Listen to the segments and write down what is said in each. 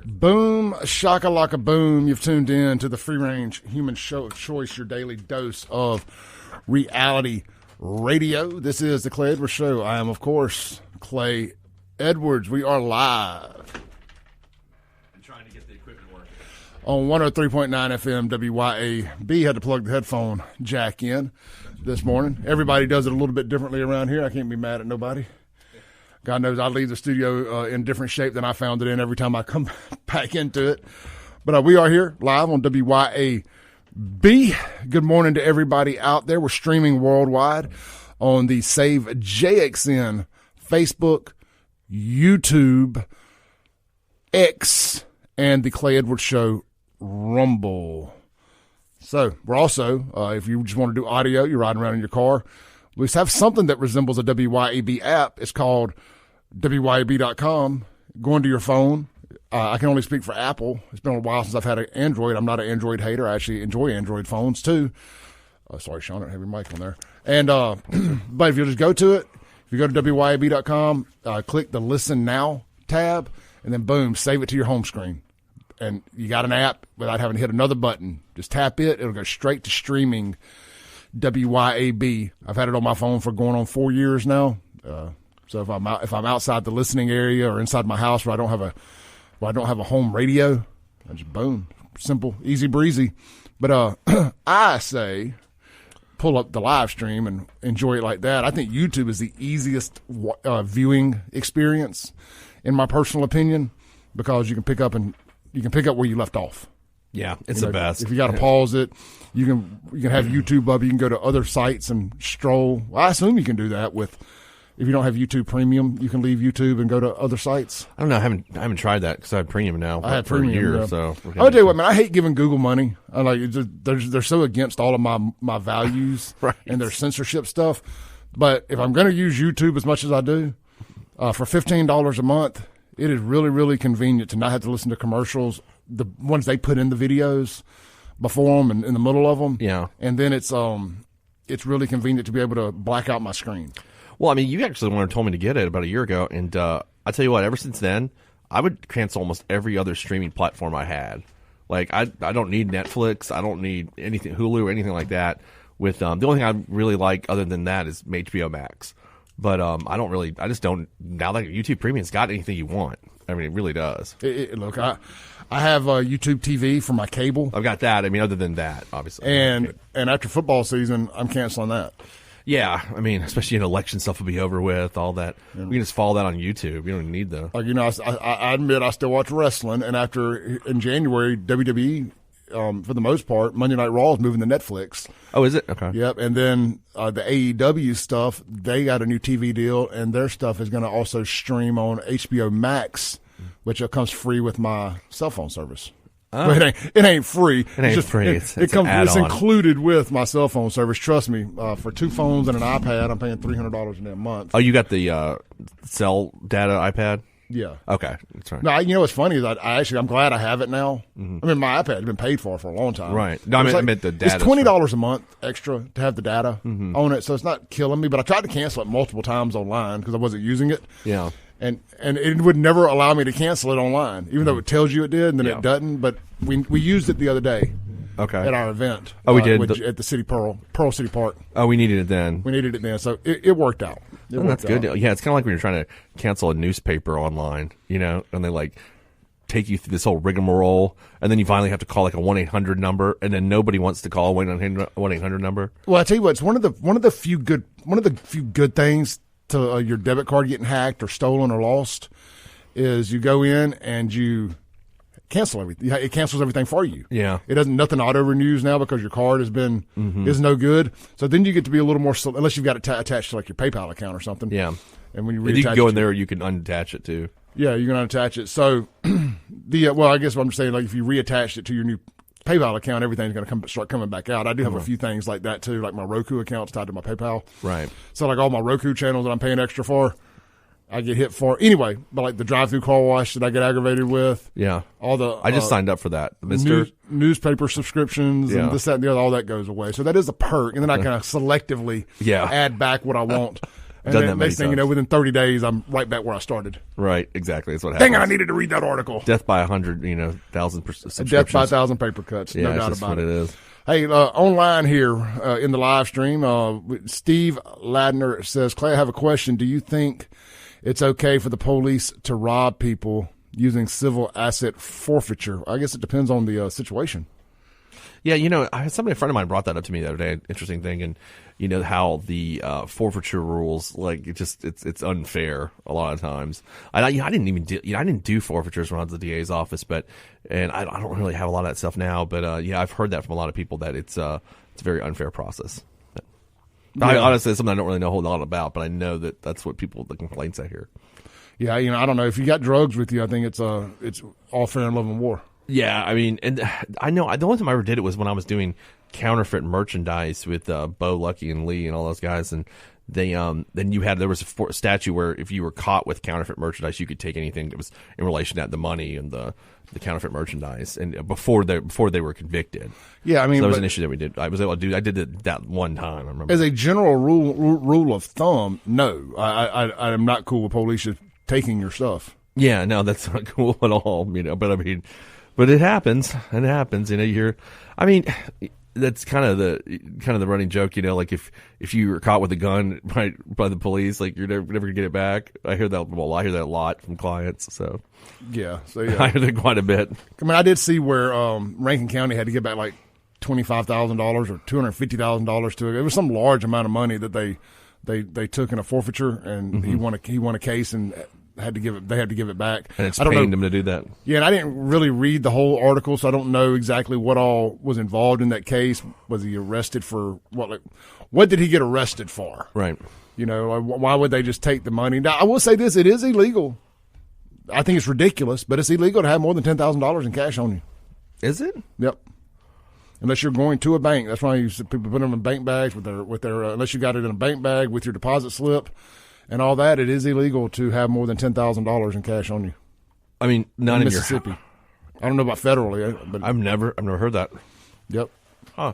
Boom, shakalaka boom. You've tuned in to the Free Range Human Show of Choice, your daily dose of reality radio. This is the Clay Edwards Show. I am, of course, Clay Edwards. We are live. I'm trying to get the equipment working. On 103.9 FM WYAB. Had to plug the headphone jack in this morning. Everybody does it a little bit differently around here. I can't be mad at nobody. God knows I leave the studio in different shape than I found it in every time I come back into it. But we are here live on WYAB. Good morning to everybody out there. We're streaming worldwide on the Save JXN Facebook, YouTube, X, and the Clay Edwards Show Rumble. So we're also, if you just want to do audio, you're riding around in your car, we have something that resembles a WYAB app. It's called WYAB.com. Go into your phone. I can only speak for Apple. It's been a while since I've had an Android. I'm not an Android hater. I actually enjoy Android phones too. Sorry, Sean, I don't have your mic on there. And but if you just go to it, if you go to WYAB.com, click the Listen Now tab, and then boom, save it to your home screen. And you got an app without having to hit another button. Just tap it. It'll go straight to streaming WYAB. I've had it on my phone for going on 4 years now. So if I'm outside the listening area or inside my house where I don't have a home radio, I just boom, simple, easy breezy. But I say pull up the live stream and enjoy it like that. I think YouTube is the easiest viewing experience, in my personal opinion, because you can pick up where you left off. Yeah, it's the best. If you got to pause it, you can have YouTube up. You can go to other sites and stroll. Well, I assume you can do that if you don't have YouTube Premium. You can leave YouTube and go to other sites. I don't know. I haven't tried that because I have Premium now. I had for Premium, a year. yeah. So I'll tell you what, man. I hate giving Google money. I like they're so against all of my values right. and their censorship stuff. But if I'm going to use YouTube as much as I do, for $15 a month, it is really, really convenient to not have to listen to commercials, the ones they put in the videos before them and in the middle of them. Yeah. And then it's really convenient to be able to black out my screen. Well, I mean, you actually the one who told me to get it about a year ago, and I tell you what, ever since then, I would cancel almost every other streaming platform I had. Like, I don't need Netflix, I don't need anything, Hulu or anything like that. With the only thing I really like other than that is HBO Max. But I just don't, now that YouTube Premium's got anything you want. I mean, it really does. Look, I have YouTube TV for my cable. I've got that. I mean, other than that, obviously. And after football season, I'm canceling that. Yeah, I mean, especially in election stuff will be over with, all that. We can just follow that on YouTube. You don't need the... Like, I admit I still watch wrestling, and in January, WWE, for the most part, Monday Night Raw is moving to Netflix. Oh, is it? Okay. Yep, and then the AEW stuff, they got a new TV deal, and their stuff is going to also stream on HBO Max, which comes free with my cell phone service. Oh. Well, it ain't free. It ain't free. It's It's included with my cell phone service. Trust me. For 2 phones and an iPad, I'm paying $300 a month. Oh, you got the cell data iPad? Yeah. Okay, that's right. No, you know what's funny is I'm glad I have it now. Mm-hmm. I mean, my iPad has been paid for a long time. Right. No, I meant the data. It's $20 a month extra to have the data on it, so it's not killing me. But I tried to cancel it multiple times online because I wasn't using it. Yeah. And it would never allow me to cancel it online, even though it tells you it did, and then it doesn't. But we used it the other day. Okay. At our event. Oh, we did at the City Pearl City Park. Oh, we needed it then. We needed it then, so it worked out. That's good. Yeah, it's kind of like when you're trying to cancel a newspaper online, and they take you through this whole rigmarole, and then you finally have to call like a 1-800 number, and then nobody wants to call a 1-800 number. Well, I tell you what, it's one of the few good things to your debit card getting hacked or stolen or lost is you go in and you cancel everything. It cancels everything for you. Yeah. It doesn't, nothing auto renews now because your card is no good. So then you get to be a little more, unless you've got it attached to like your PayPal account or something. Yeah. And when you can go in there, you can unattach it too. Yeah, you can unattach it. So I guess what I'm saying, like if you reattach it to your new PayPal account, everything's going to start coming back out. I do have a few things like that too, like my Roku account's tied to my PayPal. Right. So like all my Roku channels that I'm paying extra for, I get hit for anyway. But like the drive-through car wash that I get aggravated with, yeah, all the I just signed up for that. Newspaper subscriptions and this, that, and the other, all that goes away. So that is a perk, and then I kind of selectively add back what I want. And Done then that many next thing you times. know, within 30 days, I'm right back where I started. Right, exactly. That's what happens. Dang it, I needed to read that article. Death by 100, 1,000 subscriptions. Death by 1,000 paper cuts. Yeah, No that's doubt just about what it. it is. Hey, online here in the live stream, Steve Ladner says, Clay, I have a question. Do you think it's okay for the police to rob people using civil asset forfeiture? I guess it depends on the situation. Yeah, I had a friend of mine brought that up to me the other day. Interesting thing, and how the forfeiture rules, like it's unfair a lot of times. I didn't even I didn't do forfeitures when I was at the DA's office, and I don't really have a lot of that stuff now. But I've heard that from a lot of people that it's a very unfair process. Yeah. Honestly, it's something I don't really know a whole lot about, but I know that that's what the complaints I hear. Yeah, I don't know if you got drugs with you. I think it's all fair in love and war. Yeah, I mean, and I know the only time I ever did it was when I was doing counterfeit merchandise with Bo, Lucky, and Lee and all those guys, and they then there was a statute where if you were caught with counterfeit merchandise, you could take anything that was in relation to the money and the counterfeit merchandise, and before they were convicted. Yeah, I mean, so that was an issue that we did. I was able to do. I did it that one time. I remember. As a general rule of thumb, no, I am not cool with police just taking your stuff. Yeah, no, that's not cool at all. But I mean. But it happens. It happens. That's kind of the running joke. Like if you were caught with a gun by the police, like you're never gonna get it back. I hear that. Well, I hear that a lot from clients. So yeah. I hear that quite a bit. I mean, I did see where Rankin County had to get back like $25,000 or $250,000 to it. It was some large amount of money that they took in a forfeiture, and he won a case and. They had to give it back. And it's paying them to do that. Yeah, and I didn't really read the whole article, so I don't know exactly what all was involved in that case. Was he arrested for what? What did he get arrested for? Right. Why would they just take the money? Now, I will say this: it is illegal. I think it's ridiculous, but it's illegal to have more than $10,000 in cash on you. Is it? Yep. Unless you're going to a bank, that's why people put them in bank bags with their. Unless you got it in a bank bag with your deposit slip. And all that, it is illegal to have more than $10,000 in cash on you. I mean, not in Mississippi. I don't know about federally, but I've never heard that. Yep. Huh.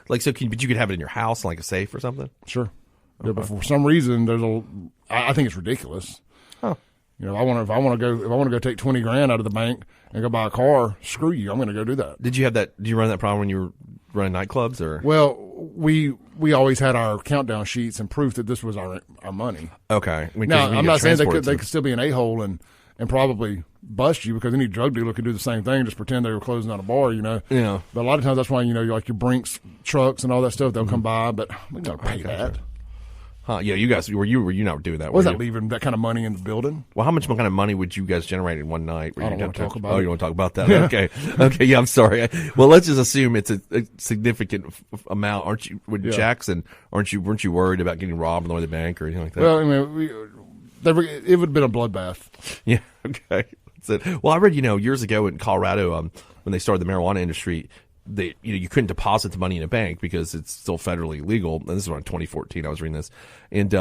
Like but you could have it in your house, like a safe or something. Sure. Okay. Yeah, but for some reason, I think it's ridiculous. Huh. If I want to go take $20,000 out of the bank and go buy a car, screw you. I'm going to go do that. Did you run that problem when you were running nightclubs, or? Well, we always had our countdown sheets and proof that this was our money. Okay. Now, I'm not saying they could still be an a-hole and probably bust you, because any drug dealer could do the same thing, just pretend they were closing out a bar, Yeah. But a lot of times that's why, like your Brinks trucks and all that stuff, they'll come by, but we got to pay that. Huh? Yeah, you guys were you not doing that? Was that leaving that kind of money in the building? Well, how much kind of money would you guys generate in one night? I don't want to talk about it. Oh, you don't want to talk about that? Okay. Okay. Yeah, I'm sorry. Well, let's just assume it's a significant amount. Aren't you? With Jackson, weren't you worried about getting robbed on the bank or anything like that? Well, I mean, it would have been a bloodbath. Yeah. Okay. That's it. Well, I read years ago in Colorado when they started the marijuana industry. You couldn't deposit the money in a bank because it's still federally illegal. And this is around 2014. I was reading this, and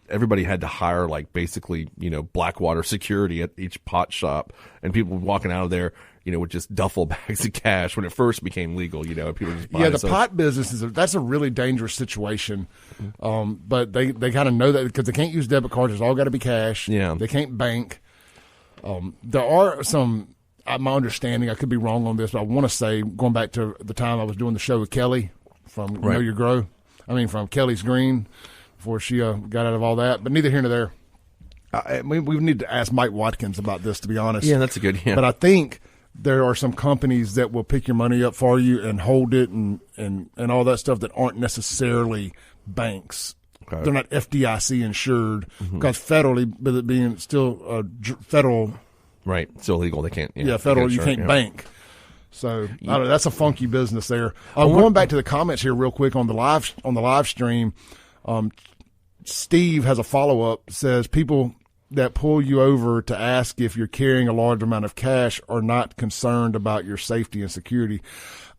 everybody had to hire basically Blackwater security at each pot shop, and people walking out of there with just duffel bags of cash when it first became legal. People just buy the pot business that's a really dangerous situation. But they kind of know that because they can't use debit cards. It's all got to be cash. Yeah, they can't bank. There are some. My understanding, I could be wrong on this, but I want to say, going back to the time I was doing the show with Kelly from Know Your Grow, from Kelly's Green, before she got out of all that. But neither here nor there. We need to ask Mike Watkins about this, to be honest. Yeah, that's a good. Yeah. But I think there are some companies that will pick your money up for you and hold it and all that stuff that aren't necessarily banks. Okay. They're not FDIC insured because federally, with it being still federal. Right, still illegal. They can't. Federal. You can't bank. So that's a funky business there. Going back to the comments here, real quick on the live stream. Steve has a follow up. Says people that pull you over to ask if you're carrying a large amount of cash are not concerned about your safety and security.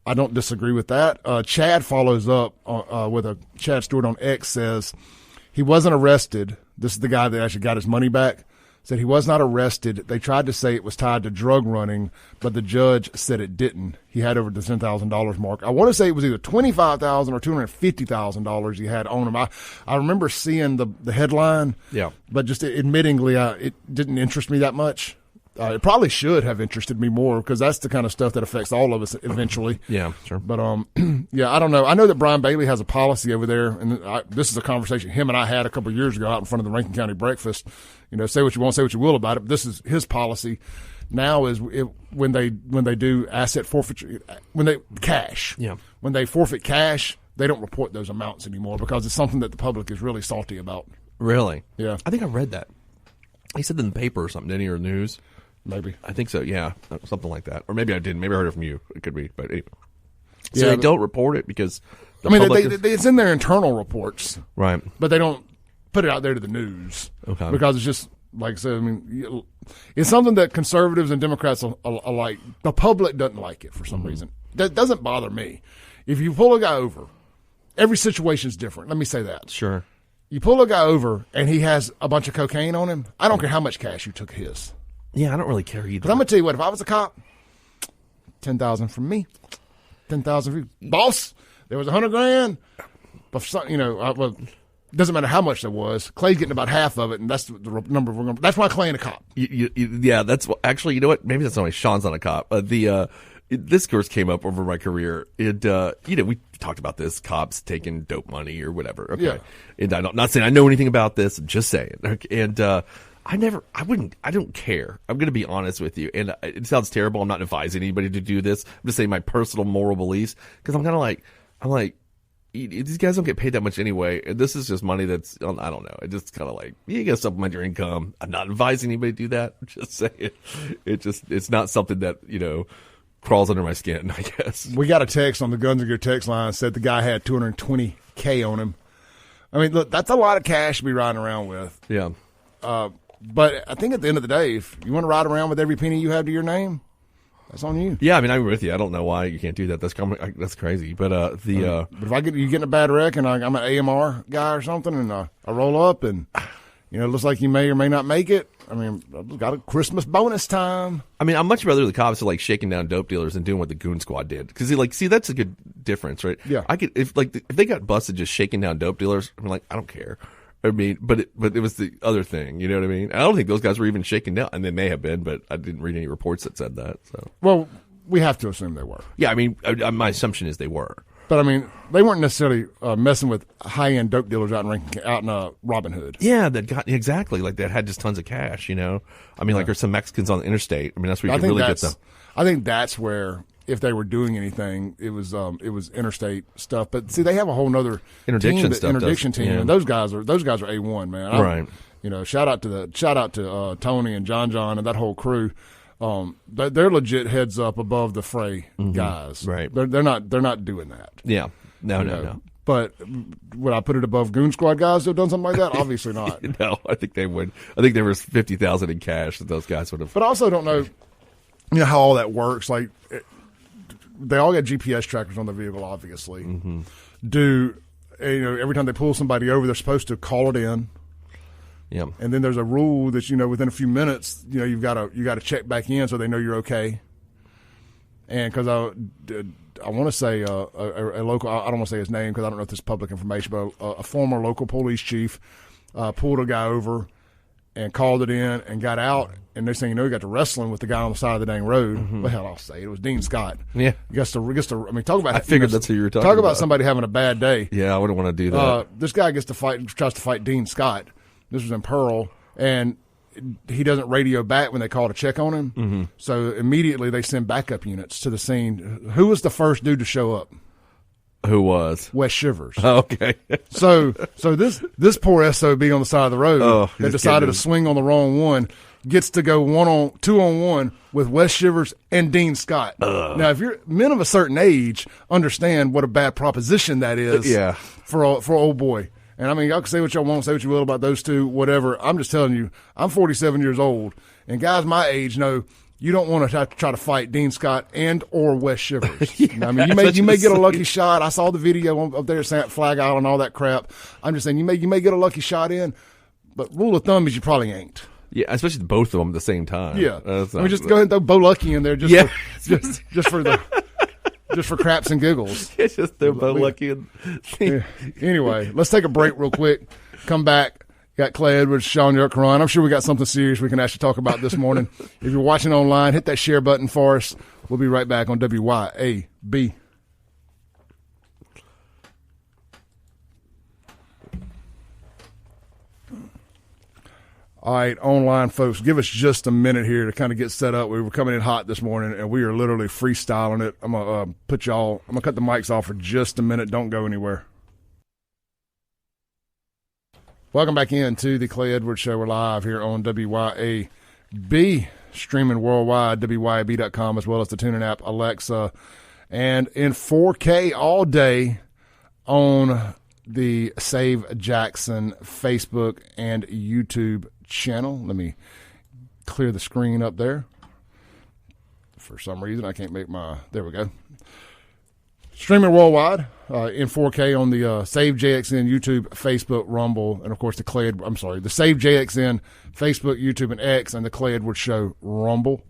I don't disagree with that. Chad follows up with Chad Stewart on X says he wasn't arrested. This is the guy that actually got his money back. said he was not arrested. They tried to say it was tied to drug running, but the judge said it didn't. He had over the $10,000 mark. I want to say it was either $25,000 or $250,000 he had on him. I remember seeing the headline, but just admittingly, it didn't interest me that much. It probably should have interested me more because that's the kind of stuff that affects all of us eventually. Yeah, sure. But, yeah, I don't know. I know that Brian Bailey has a policy over there, and this is a conversation him and I had a couple of years ago out in front of the Rankin County Breakfast. You know, say what you want, say what you will about it, but this is his policy now is when they do asset forfeiture, when they forfeit cash, they don't report those amounts anymore because it's something that the public is really salty about. Really? Yeah. I think I read that. He said in the paper or something, didn't he, or news? Maybe. I think so, yeah. Something like that. Or maybe I didn't. Maybe I heard it from you. It could be. But anyway. So they don't report it because it's in their internal reports. Right. But they don't put it out there to the news. Okay. Because it's just, like I said, I mean, it's something that conservatives and Democrats alike, the public doesn't like it for some reason. That doesn't bother me. If you pull a guy over, every situation is different. Let me say that. Sure. You pull a guy over and he has a bunch of cocaine on him, I don't care how much cash you took his. Yeah, I don't really care either. But I'm going to tell you what, if I was a cop, $10,000 from me, $10,000 from you. Boss, there was $100,000. But for some, it doesn't matter how much there was. Clay's getting about half of it, and that's the number we're going to. That's why Clay ain't a cop. Yeah, that's actually, you know what? Maybe that's not why Sean's not a cop. This course came up over my career. We talked about this, cops taking dope money or whatever. Okay. Yeah. And I'm not saying I know anything about this, I'm just saying. Okay. And I don't care. I'm going to be honest with you. And it sounds terrible. I'm not advising anybody to do this. I'm just saying my personal moral beliefs. Because I'm kind of like, these guys don't get paid that much anyway. And this is just money that's, I don't know. It just kind of like, you got to supplement your income. I'm not advising anybody to do that. I'm just saying. It's not something that, crawls under my skin, I guess. We got a text on the Guns and Gear text line said the guy had $220K on him. I mean, look, that's a lot of cash to be riding around with. Yeah. But I think at the end of the day, if you want to ride around with every penny you have to your name, that's on you. Yeah, I mean, I'm with you. I don't know why you can't do that. That's crazy. But but if you get in a bad wreck and I'm an AMR guy or something, and I roll up and it looks like you may or may not make it. I mean, I've got a Christmas bonus time. I mean, I'm much rather the cops are like shaking down dope dealers and doing what the Goon Squad did. Because that's a good difference, right? Yeah. I could if they got busted just shaking down dope dealers, I'm like, I don't care. I mean, but it was the other thing, you know what I mean? I don't think those guys were even shaken down, and they may have been, but I didn't read any reports that said that. So, well, we have to assume they were. Yeah, I mean, my assumption is they were. But I mean, they weren't necessarily messing with high-end dope dealers out in Robin Hood. Yeah, that had just tons of cash. I mean, like there's some Mexicans on the interstate. I mean, that's where you can really get them. I think that's where, if they were doing anything, it was interstate stuff. But see, they have a whole nother interdiction team, and those guys are A1, man. Right. Shout out to Tony and John and that whole crew. They're legit heads up above the fray guys. Right. They're not doing that. Yeah. No. But would I put it above Goon Squad guys who have done something like that? Obviously not. No, I think they would. I think there was $50,000 in cash that those guys would have. But I also don't know, how all that works. Like, they all got GPS trackers on the vehicle, obviously. Mm-hmm. Every time they pull somebody over, they're supposed to call it in. Yeah. And then there's a rule that within a few minutes, you got to check back in so they know you're okay. And because I want to say a local, I don't want to say his name because I don't know if this is public information, but a former local police chief pulled a guy over and called it in and got out. And next thing you know, he got to wrestling with the guy on the side of the dang road. Mm-hmm. Well, hell, I'll say it was Dean Scott. Yeah. He gets to. I mean, talk about. I figured that's who you were talking about. Talk about somebody having a bad day. Yeah, I wouldn't want to do that. This guy tries to fight Dean Scott. This was in Pearl, and he doesn't radio back when they call to check on him. Mm-hmm. So immediately they send backup units to the scene. Who was the first dude to show up? Who was? Wes Shivers. Oh, okay. so this poor SOB on the side of the road that decided to swing on the wrong one gets to go 2-on-1 with Wes Shivers and Dean Scott. Now, if you're men of a certain age, understand what a bad proposition that is. Yeah. For old boy. And I mean, y'all can say what y'all want, say what you will about those two, whatever. I'm just telling you, I'm 47 years old, and guys my age know you don't want to try to fight Dean Scott and or Wes Shivers. I mean, you may get a lucky shot. I saw the video up there at Flag Island and all that crap. I'm just saying you may get a lucky shot in, but rule of thumb is you probably ain't. Yeah, especially both of them at the same time. Yeah. Just go ahead and throw Bo Lucky in there just for craps and giggles. It's just throw Bo Lucky. Anyway, let's take a break real quick. Come back. Got Clay Edwards, SHAUN, YURTKURAN. I'm sure we got something serious we can actually talk about this morning. If you're watching online, hit that share button for us. We'll be right back on WYAB. All right, online folks, give us just a minute here to kind of get set up. We were coming in hot this morning, and we are literally freestyling it. I'm gonna cut the mics off for just a minute. Don't go anywhere. Welcome back into the Clay Edwards Show. We're live here on WYAB, streaming worldwide, WYAB.com, as well as the TuneIn app, Alexa, and in 4K all day on the Save Jackson Facebook and YouTube channel. Let me clear the screen up there. For some reason, I can't make there we go. Streaming worldwide in 4K on the Save JXN YouTube, Facebook, Rumble, and of course the Save JXN Facebook, YouTube, and X, and the Clay Edwards Show Rumble.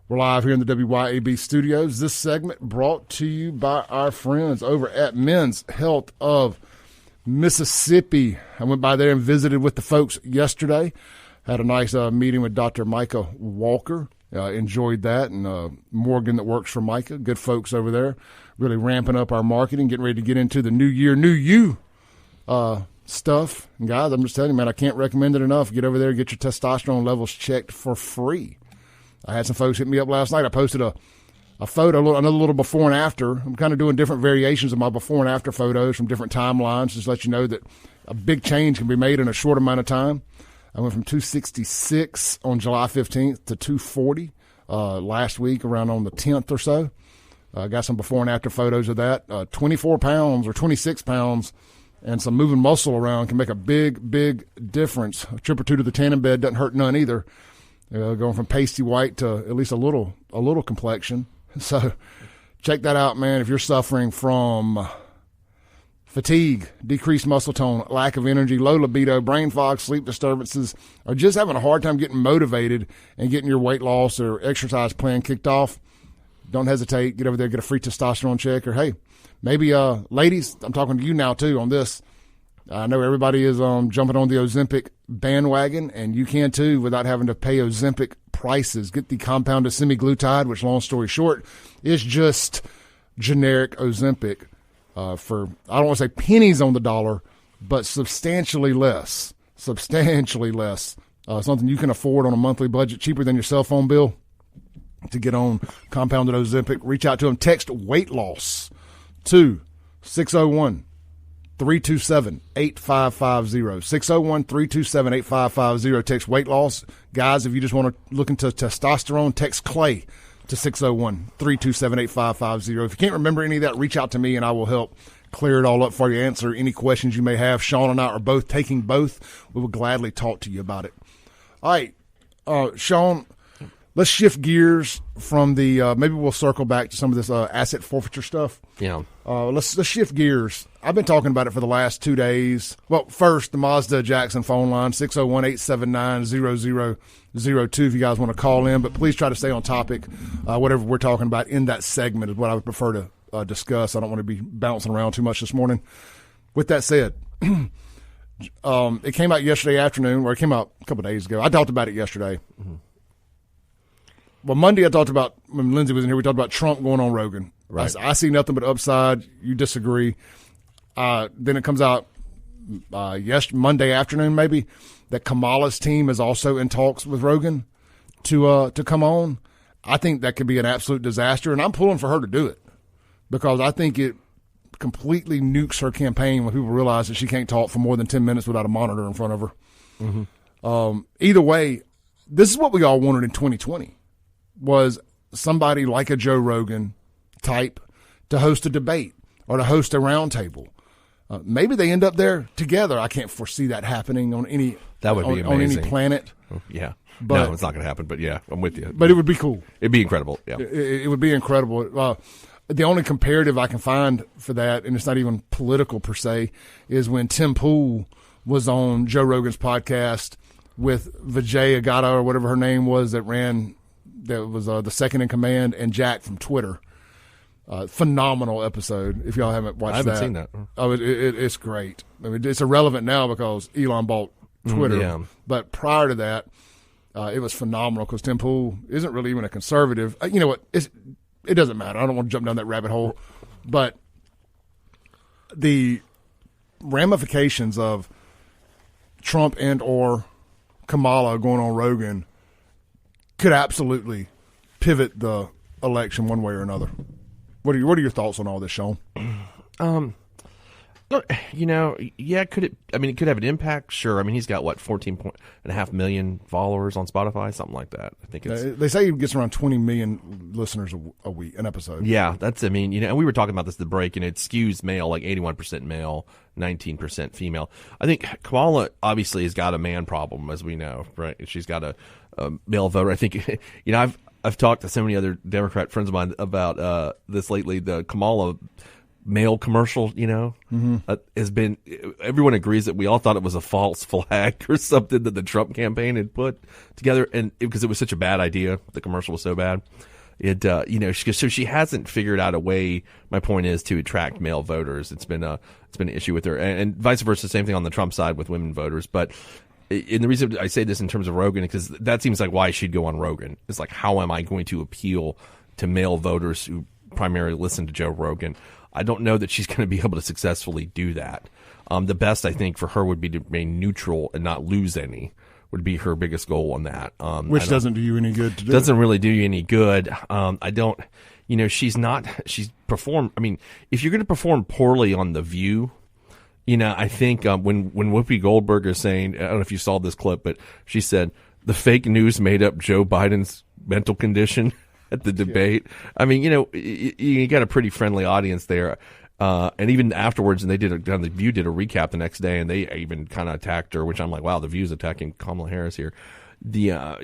We're live here in the WYAB studios. This segment brought to you by our friends over at Men's Health of Mississippi. I went by there and visited with the folks yesterday. Had a nice meeting with Dr. Micah Walker. Enjoyed that. And Morgan that works for Micah. Good folks over there. Really ramping up our marketing, getting ready to get into the new year, new you stuff. And guys, I'm just telling you, man, I can't recommend it enough. Get over there, get your testosterone levels checked for free. I had some folks hit me up last night. I posted a photo, another little before and after. I'm kind of doing different variations of my before and after photos from different timelines, just to let you know that a big change can be made in a short amount of time. I went from 266 on July 15th to 240 last week, around on the 10th or so. Got some before and after photos of that. 24 pounds or 26 pounds and some moving muscle around can make a big, big difference. A trip or two to the tanning bed doesn't hurt none either. Going from pasty white to at least a little complexion. So check that out, man. If you're suffering from fatigue, decreased muscle tone, lack of energy, low libido, brain fog, sleep disturbances, or just having a hard time getting motivated and getting your weight loss or exercise plan kicked off, don't hesitate. Get over there, get a free testosterone check. Or, hey, maybe, ladies, I'm talking to you now, too, on this. I know everybody is jumping on the Ozempic bandwagon, and you can, too, without having to pay Ozempic prices. Get the compounded semaglutide, which, long story short, is just generic Ozempic for, I don't want to say pennies on the dollar, but substantially less. Substantially less. Something you can afford on a monthly budget, cheaper than your cell phone bill. To get on compounded Ozempic, reach out to them. Text weight loss to 601-327-8550. 601-327-8550. Text weight loss. Guys, if you just want to look into testosterone, text Clay to 601-327-8550. If you can't remember any of that, reach out to me and I will help clear it all up for you, answer any questions you may have. SHAUN and I are both taking both. We will gladly talk to you about it. All right, SHAUN, let's shift gears from the maybe we'll circle back to some of this asset forfeiture stuff. Yeah. Let's shift gears. I've been talking about it for the last 2 days. Well, first, the Mazda Jackson phone line, 601-879-0002 if you guys want to call in. But please try to stay on topic. Whatever we're talking about in that segment is what I would prefer to discuss. I don't want to be bouncing around too much this morning. With that said, it came out yesterday afternoon, or it came out a couple of days ago. I talked about it yesterday. Mm-hmm. Well, Monday I talked about, when Lindsay was in here, we talked about Trump going on Rogan. Right. I see nothing but upside. You disagree. Then it comes out Monday afternoon maybe that Kamala's team is also in talks with Rogan to come on. I think that could be an absolute disaster, and I'm pulling for her to do it because I think it completely nukes her campaign when people realize that she can't talk for more than 10 minutes without a monitor in front of her. Mm-hmm. Either way, this is what we all wanted in 2020. Was somebody like a Joe Rogan type to host a debate or to host a roundtable. Maybe they end up there together. I can't foresee that happening on any on any planet. Yeah, but no, it's not going to happen. But yeah, I'm with you. But it would be cool. It'd be incredible. Yeah, it would be incredible. The only comparative I can find for that, and it's not even political per se, is when Tim Pool was on Joe Rogan's podcast with Vijay Agata or whatever her name was that was the second in command, and Jack from Twitter. Phenomenal episode. If y'all haven't watched that. I haven't seen that. Oh, it's great. I mean, it's irrelevant now because Elon bought Twitter. Yeah. But prior to that, it was phenomenal because Tim Pool isn't really even a conservative. You know what? It doesn't matter. I don't want to jump down that rabbit hole. But the ramifications of Trump and or Kamala going on Rogan could absolutely pivot the election one way or another. What are your thoughts on all this, Sean? Look, could it? I mean, it could have an impact. Sure. I mean, he's got 14.5 million followers on Spotify, something like that. I think they say he gets around 20 million listeners a week, an episode. Yeah, and we were talking about this at the break, and it skews male, like 81% male, 19% female. I think Kamala obviously has got a man problem, as we know, right? She's got a male voter. I think, I've talked to so many other Democrat friends of mine about this lately. The Kamala male commercial, has been, everyone agrees that we all thought it was a false flag or something that the Trump campaign had put together, and because it was such a bad idea, the commercial was so bad. So she hasn't figured out a way. My point is to attract male voters. It's been an issue with her, and vice versa. Same thing on the Trump side with women voters. But and the reason I say this in terms of Rogan, because that seems like why she'd go on Rogan. It's like, how am I going to appeal to male voters who primarily listen to Joe Rogan? I don't know that she's going to be able to successfully do that. The best, I think, for her would be to remain neutral and not lose any, would be her biggest goal on that. Which doesn't do you any good to do. Doesn't really do you any good. She's performed. I mean, if you're going to perform poorly on The View, I think when Whoopi Goldberg is saying, I don't know if you saw this clip, but she said, the fake news made up Joe Biden's mental condition at the debate. Yeah. I mean, you got a pretty friendly audience there. And even afterwards, and The View did a recap the next day, and they even kind of attacked her, which I'm like, wow, The View's attacking Kamala Harris here.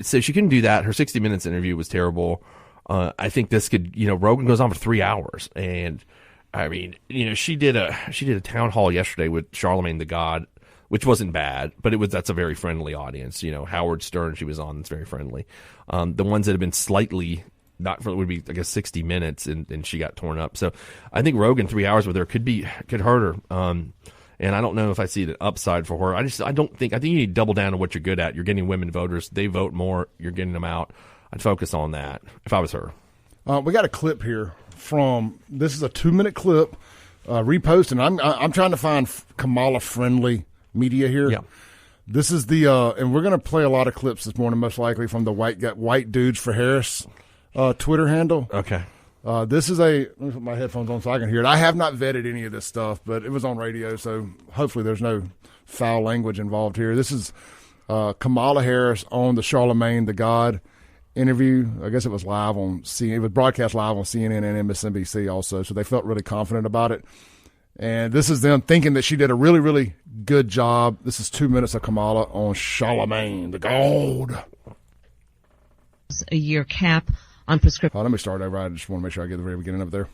So she couldn't do that. Her 60 Minutes interview was terrible. I think this could, Rogan goes on for 3 hours, and I mean, she did a town hall yesterday with Charlemagne the God, which wasn't bad, but that's a very friendly audience. Howard Stern, she was on, it's very friendly. The ones that have been slightly not for, would be, I guess, 60 Minutes, and she got torn up. So I think Rogan 3 hours with her could hurt her. And I don't know if I see the upside for her. I think you need to double down on what you're good at. You're getting women voters. They vote more. You're getting them out. I'd focus on that if I was her. We got a clip here this is a 2-minute clip, reposted. I'm trying to find Kamala friendly media here. Yeah. This is and we're going to play a lot of clips this morning, most likely from the White Dudes for Harris Twitter handle. Okay. This is let me put my headphones on so I can hear it. I have not vetted any of this stuff, but it was on radio, so hopefully there's no foul language involved here. This is Kamala Harris on the Charlemagne the God interview. I guess it was live on CNN. It was broadcast live on CNN and MSNBC also, so they felt really confident about it. And this is them thinking that she did a really, really good job. This is 2 minutes of Kamala on Charlemagne the God. A year cap on prescription. Let me start over. I just want to make sure I get the very beginning of there.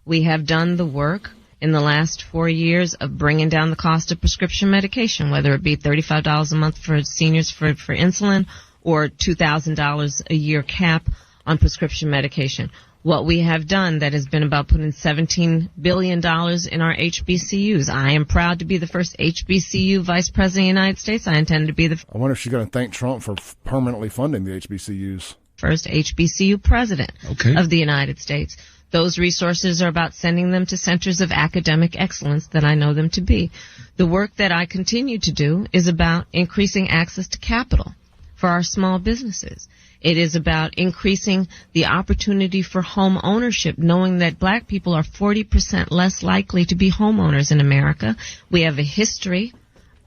We have done the work in the last 4 years of bringing down the cost of prescription medication, whether it be $35 a month for seniors for insulin or $2,000 a year cap on prescription medication. What we have done that has been about putting $17 billion in our HBCUs. I am proud to be the first HBCU vice president of the United States. I intend to be I wonder if she's going to thank Trump for permanently funding the HBCUs. First HBCU president of the United States. Those resources are about sending them to centers of academic excellence that I know them to be. The work that I continue to do is about increasing access to capital for our small businesses. It is about increasing the opportunity for home ownership, knowing that black people are 40% less likely to be homeowners in America. We have a history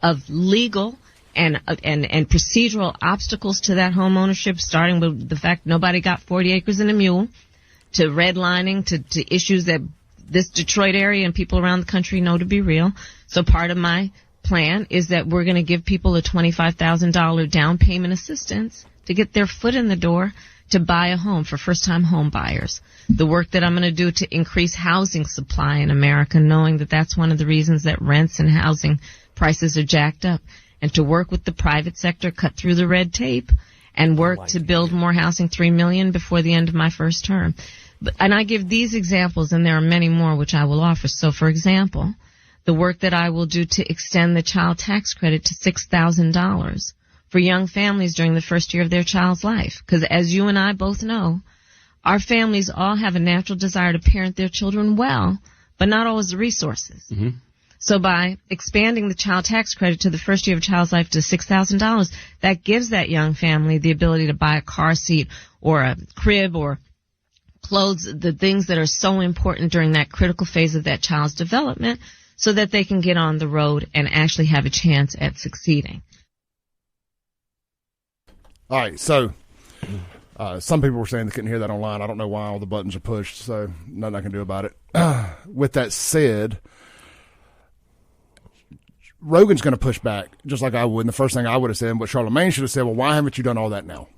of legal and procedural obstacles to that home ownership, starting with the fact nobody got 40 acres and a mule, to redlining, to issues that this Detroit area and people around the country know to be real. So part of my plan is that we're going to give people a $25,000 down payment assistance to get their foot in the door to buy a home for first-time home buyers. The work that I'm going to do to increase housing supply in America, knowing that that's one of the reasons that rents and housing prices are jacked up. and to work with the private sector, cut through the red tape, and work to build more housing, 3 million before the end of my first term. And I give these examples, and there are many more which I will offer. So, for example, the work that I will do to extend the child tax credit to $6,000 for young families during the first year of their child's life. Because as you and I both know, our families all have a natural desire to parent their children well, but not always the resources. Mm-hmm. So by expanding the child tax credit to the first year of a child's life to $6,000, that gives that young family the ability to buy a car seat or a crib or clothes, the things that are so important during that critical phase of that child's development, so that they can get on the road and actually have a chance at succeeding. All right, so some people were saying they couldn't hear that online. I don't know why all the buttons are pushed, so nothing I can do about it. With that said, Rogan's going to push back, just like I would. And the first thing I would have said, but Charlamagne should have said, well, why haven't you done all that now?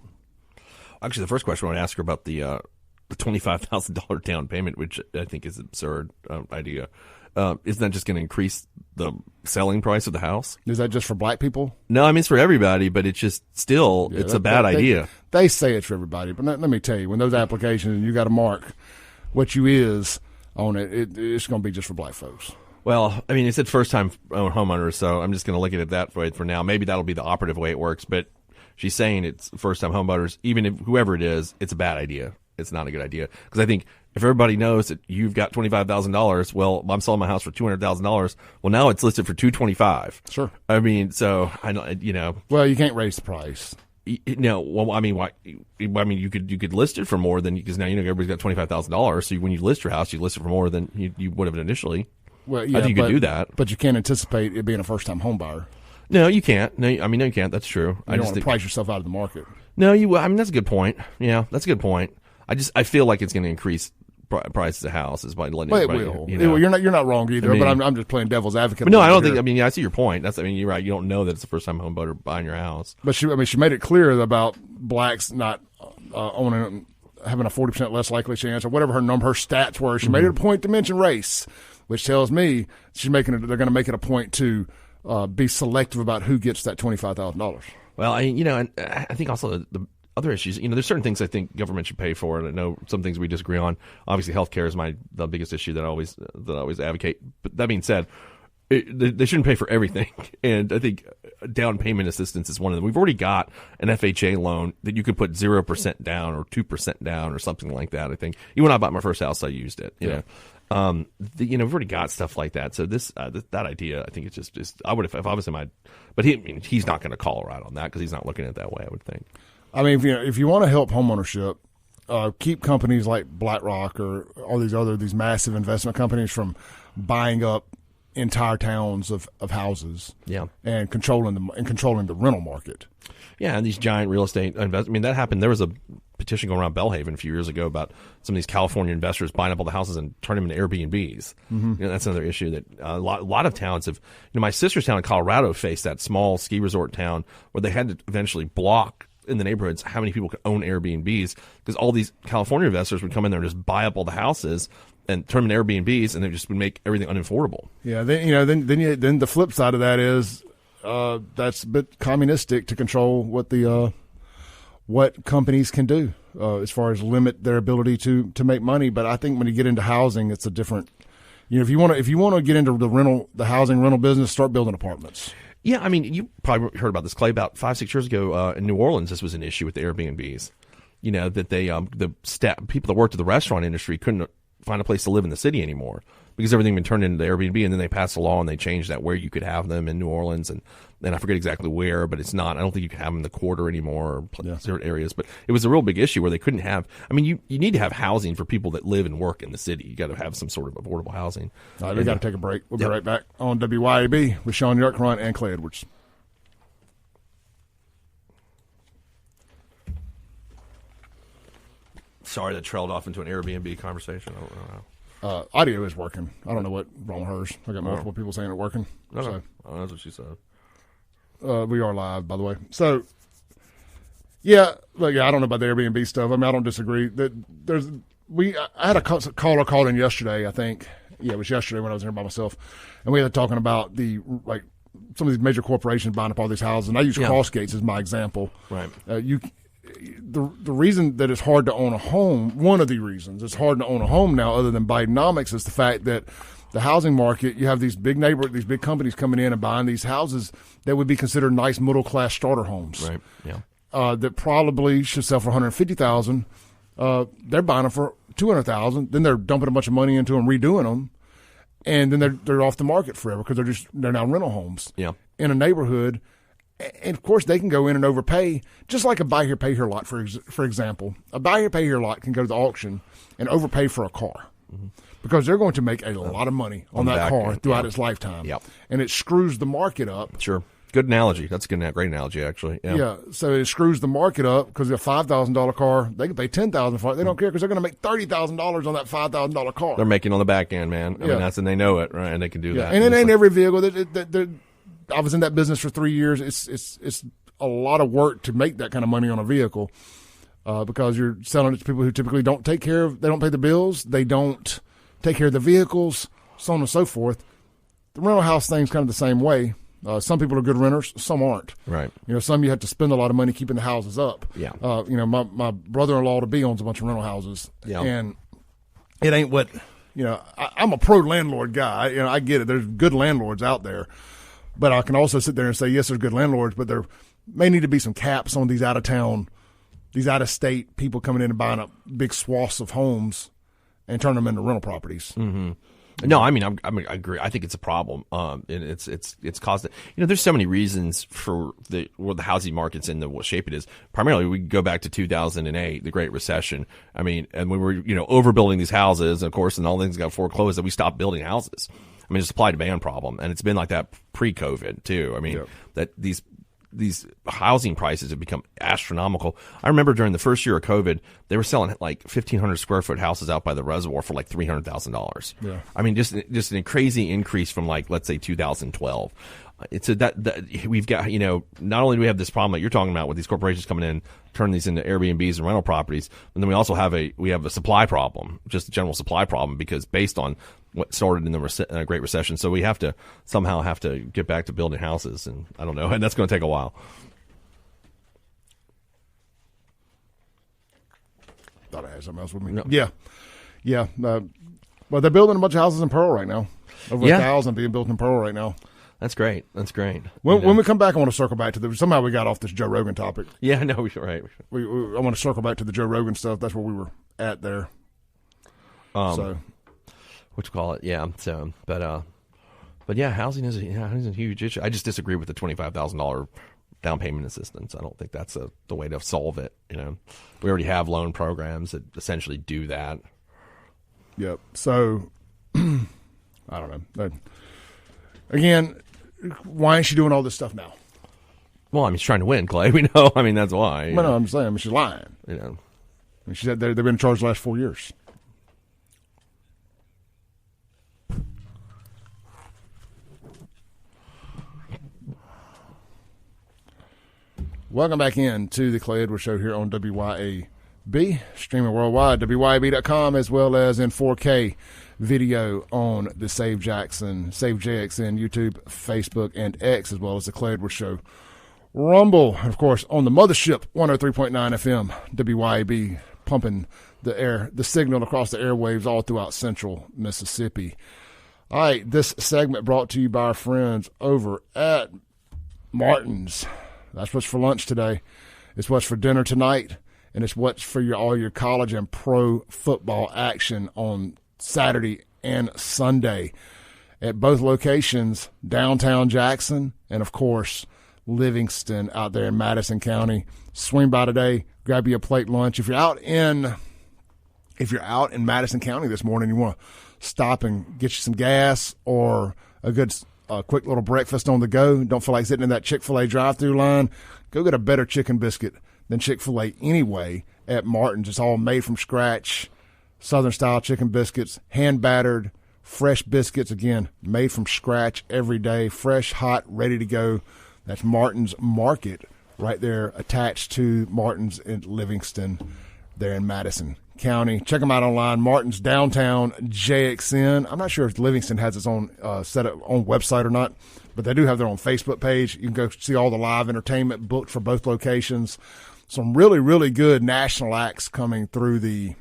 Actually, the first question I want to ask her about the $25,000 down payment, which I think is an absurd idea. Isn't that just going to increase the selling price of the house? Is that just for black people? No, I mean, it's for everybody, but it's just still, it's a bad idea. They say it's for everybody, but let me tell you, when those applications, and you got to mark what you is on it, it's going to be just for black folks. Well, I mean, it said first-time homeowners, so I'm just going to look at it that way for now. Maybe that'll be the operative way it works, but she's saying it's first-time homeowners. Even if whoever it is, it's a bad idea. It's not a good idea. Because I think if everybody knows that you've got $25,000, well, I'm selling my house for $200,000. Well, now it's listed for $225,000. Sure. I mean, so I know, Well, you can't raise the price. No, well, I mean, why? I mean, you could list it for more than, because now everybody's got $25,000. So when you list your house, you list it for more than you would have initially. Well, yeah, I think you could do that, but you can't anticipate it being a first-time home buyer. No, you can't. No, I mean, no, you can't. That's true. You don't want to price yourself out of the market. No, I mean, that's a good point. Yeah, that's a good point. I feel like it's going to increase prices of houses by letting everybody. It will. You're not wrong either. I mean, but I'm just playing devil's advocate. But no, I don't think. I mean, I see your point. You're right. You don't know that it's the first time home buyer buying your house. But she made it clear about blacks not owning, having a 40% less likely chance, or whatever her stats were. She made it a point to mention race, which tells me they're going to make it a point to be selective about who gets that $25,000. Well, and I think also the other issues, there's certain things I think government should pay for, and I know some things we disagree on. Obviously, healthcare is the biggest issue that I always advocate. But that being said, they shouldn't pay for everything, and I think down payment assistance is one of them. We've already got an FHA loan that you could put 0% down or 2% down or something like that. I think even when I bought my first house, I used it. You know, we've already got stuff like that. So that idea, I think it's just I would have if I was in my, but he's not going to call right on that because he's not looking at it that way, I would think. I mean, if you want to help homeownership, keep companies like BlackRock or all these massive investment companies from buying up entire towns of houses, and controlling the rental market. Yeah, and these giant real estate investors. I mean, that happened. There was a petition going around Belhaven a few years ago about some of these California investors buying up all the houses and turning them into Airbnbs. Mm-hmm. That's another issue that a lot of towns have. My sister's town in Colorado faced that small ski resort town where they had to eventually block in the neighborhoods how many people could own Airbnbs because all these California investors would come in there and just buy up all the houses and turn them into Airbnbs, and they just would make everything unaffordable. Yeah, then the flip side of that is that's a bit communistic to control what companies can do as far as limit their ability to make money. But I think when you get into housing, it's a different. If you want to get into the housing rental business, start building apartments. Yeah, I mean, you probably heard about this, Clay. About 5-6 years ago in New Orleans, this was an issue with the Airbnbs. That they people that worked at the restaurant industry couldn't find a place to live in the city anymore because everything had been turned into Airbnb, and then they passed a law and they changed that where you could have them in New Orleans, and I forget exactly where, but it's not. I don't think you can have them in the quarter anymore or certain areas. But it was a real big issue where they couldn't have. I mean, you need to have housing for people that live and work in the city. You got to have some sort of affordable housing. All right, we got to take a break. We'll be right back on WYAB with Shaun YURTKURAN and Clay Edwards. Sorry, that trailed off into an Airbnb conversation. I don't know. Audio is working. I don't know what wrong with hers. I got multiple people saying it's working. No. That's what she said. We are live, by the way. So, I don't know about the Airbnb stuff. I mean, I don't disagree. I had a caller called in yesterday, I think. Yeah, it was yesterday when I was here by myself. And we had talking about the some of these major corporations buying up all these houses, and I use Crossgates as my example. Right. The reason that it's hard to own a home, one of the reasons it's hard to own a home now, other than Bidenomics, is the fact that the housing market, you have these big these big companies coming in and buying these houses that would be considered nice middle class starter homes. Right. Yeah. That probably should sell for $150,000. They're buying them for $200,000. Then they're dumping a bunch of money into them, redoing them, and then they're off the market forever because they're now rental homes. Yeah. In a neighborhood. And of course, they can go in and overpay, just like a buy here, pay here lot. For example, a buy here, pay here lot can go to the auction and overpay for a car because they're going to make a lot of money on that car throughout its lifetime. Yep. And it screws the market up. Sure. Good analogy. That's a great analogy, actually. Yeah. So it screws the market up because a $5,000 car, they can pay $10,000 for it. They don't care because they're going to make $30,000 on that $5,000 car. They're making on the back end, man. I mean, and they know it, right? And they can do that. And it ain't every vehicle that I was in that business for 3 years. It's a lot of work to make that kind of money on a vehicle because you're selling it to people who typically don't they don't pay the bills, they don't take care of the vehicles, so on and so forth. The rental house thing's kind of the same way. Some people are good renters, some aren't. Right. Some you have to spend a lot of money keeping the houses up. Yeah. My brother-in-law to be owns a bunch of rental houses. Yeah. And it ain't what, I'm a pro landlord guy. I get it. There's good landlords out there. But I can also sit there and say, yes, there's good landlords, but there may need to be some caps on these out-of-state people coming in and buying up big swaths of homes and turning them into rental properties. Mm-hmm. No, I mean, I agree. I think it's a problem. And it's caused. There's so many reasons for the housing market's in what shape it is. Primarily, we go back to 2008, the Great Recession. I mean, and we were, overbuilding these houses, of course, and all things got foreclosed, that we stopped building houses. I mean, it's a supply demand problem, and it's been like that pre-COVID too. I mean, that these housing prices have become astronomical. I remember during the first year of COVID, they were selling like 1,500 square foot houses out by the reservoir for like $300,000. Yeah. I mean, just a crazy increase from like, let's say 2012. It's that we've got, not only do we have this problem that you're talking about with these corporations coming in, turning these into Airbnbs and rental properties, and then we also have a supply problem, just a general supply problem, because based on what started in the Great Recession. So we have to somehow get back to building houses, and I don't know, and that's going to take a while. Thought I had something else with me. No. Yeah. Well, they're building a bunch of houses in Pearl right now. Over 1,000 being built in Pearl right now. That's great. When we come back, I want to circle back to somehow we got off this Joe Rogan topic. Yeah, no, we should. Right. I want to circle back to the Joe Rogan stuff. That's where we were at there. So. What you call it? Yeah. So, but yeah, housing is a huge issue. I just disagree with the $25,000 down payment assistance. I don't think that's the way to solve it. We already have loan programs that essentially do that. Yep. So, I don't know. Again, why is she doing all this stuff now? Well, I mean, she's trying to win, Clay. We know. I mean, that's why. Well, no, I'm saying, she's lying. She said they've been in charge the last 4 years. Welcome back in to the Clay Edwards Show here on WYAB, streaming worldwide, WYAB.com, as well as in 4K video on the Save JXN YouTube, Facebook, and X, as well as the Clay Edwards Show Rumble. And, of course, on the mothership, 103.9 FM, WYAB, pumping the signal across the airwaves all throughout central Mississippi. All right, this segment brought to you by our friends over at Martin's. That's what's for lunch today. It's what's for dinner tonight, and it's what's for all your college and pro football action on Saturday and Sunday at both locations, downtown Jackson and, of course, Livingston out there in Madison County. Swing by today, grab you a plate lunch. If you're out in Madison County this morning, you want to stop and get you some gas or a good quick little breakfast on the go, don't feel like sitting in that Chick-fil-A drive-thru line, go get a better chicken biscuit than Chick-fil-A anyway at Martin's. It's all made from scratch, Southern-style chicken biscuits, hand-battered, fresh biscuits, again, made from scratch every day, fresh, hot, ready to go. That's Martin's Market right there attached to Martin's in Livingston. there in Madison County. Check them out online, Martin's Downtown JXN. I'm not sure if Livingston has its own own website or not, but they do have their own Facebook page. You can go see all the live entertainment booked for both locations. Some really, really good national acts coming through the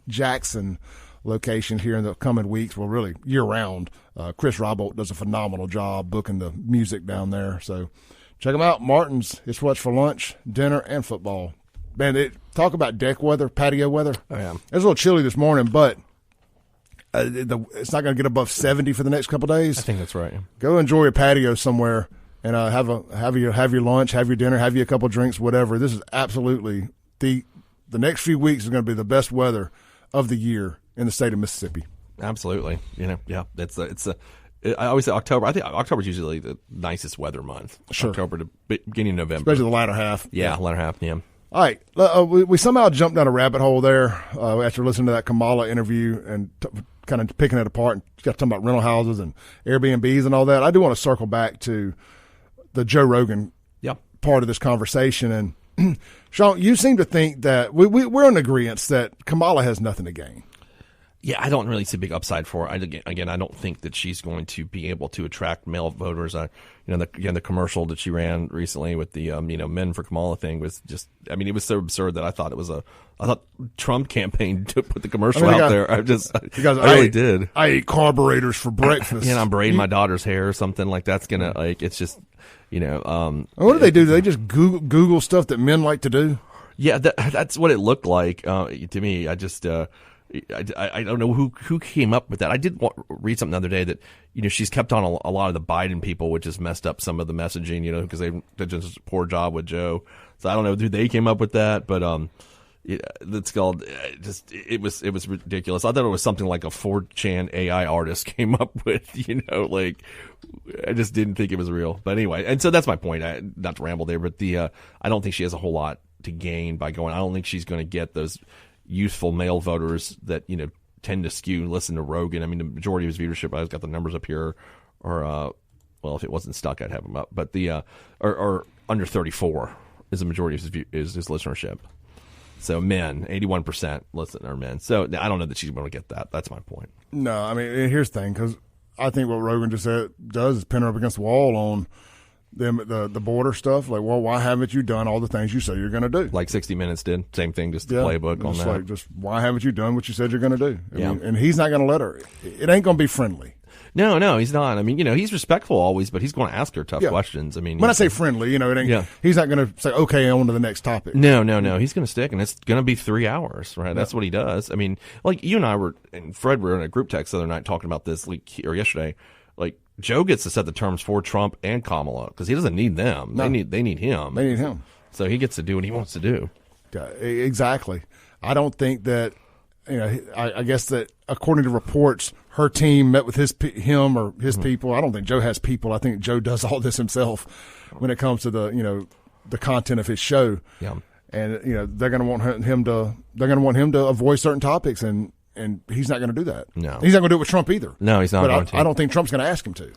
Jackson location here in the coming weeks. Well, really year-round. Chris Robolt does a phenomenal job booking the music down there. So check them out. Martin's, it's what's for lunch, dinner, and football. Man, talk about deck weather, patio weather. Oh, yeah. It was a little chilly this morning, but it's not going to get above 70 for the next couple of days. I think that's right. Go enjoy a patio somewhere and have your lunch, have your dinner, have you a couple drinks, whatever. This is absolutely the next few weeks is going to be the best weather of the year in the state of Mississippi. Absolutely. Yeah. I always say October. I think October is usually the nicest weather month. Sure. October to beginning of November. Especially the latter half. Yeah, latter half, yeah. All right. We somehow jumped down a rabbit hole there after listening to that Kamala interview and kind of picking it apart and got talking about rental houses and Airbnbs and all that. I do want to circle back to the Joe Rogan part of this conversation. And, Sean, you seem to think that we're in agreement that Kamala has nothing to gain. Yeah, I don't really see a big upside for her. Again, I don't think that she's going to be able to attract male voters. The commercial that she ran recently with the Men for Kamala thing was just, it was so absurd that I thought Trump campaign to put the commercial out there. I really did. I ate carburetors for breakfast. I'm braiding my daughter's hair or something like that's gonna it's just what do they do? Do they just Google stuff that men like to do? Yeah, that's what it looked like to me. I just. I don't know who came up with that. I did read something the other day that she's kept on a lot of the Biden people, which has messed up some of the messaging, because they did just a poor job with Joe. So I don't know who they came up with that, but that's called it was ridiculous. I thought it was something like a 4chan AI artist came up with. I just didn't think it was real. But anyway, and so that's my point. Not to ramble there, but I don't think she has a whole lot to gain by going. I don't think she's going to get those youthful male voters that tend to skew and listen to Rogan. The majority of his viewership, I've got the numbers up here, or if it wasn't stuck, I'd have them up. But or under 34 is the majority of his listenership. So men, 81% listen are men. So I don't know that she's going to get that. That's my point. No, here's the thing, because I think what Rogan just said does is pin her up against the wall on the border stuff. Like, well, why haven't you done all the things you say you're going to do? Like 60 Minutes did. Same thing, just the playbook on that. Just why haven't you done what you said you're going to do? And he's not going to let her. It ain't going to be friendly. No, he's not. He's respectful always, but he's going to ask her tough questions. When I say friendly, it ain't. Yeah. He's not going to say, okay, on to the next topic. No. He's going to stick, and it's going to be 3 hours, right? Yeah. That's what he does. Like you and I and Fred were in a group text the other night talking about this, or yesterday. Like, Joe gets to set the terms for Trump and Kamala because he doesn't need them. No. They need him. They need him. So he gets to do what he wants to do. Exactly. I don't think that. I guess that according to reports, her team met with his people. I don't think Joe has people. I think Joe does all this himself when it comes to the content of his show. Yeah. And they're going to want him to avoid certain topics, and he's not going to do that. No, he's not going to do it with Trump either. No, he's not going to. I don't think Trump's going to ask him to.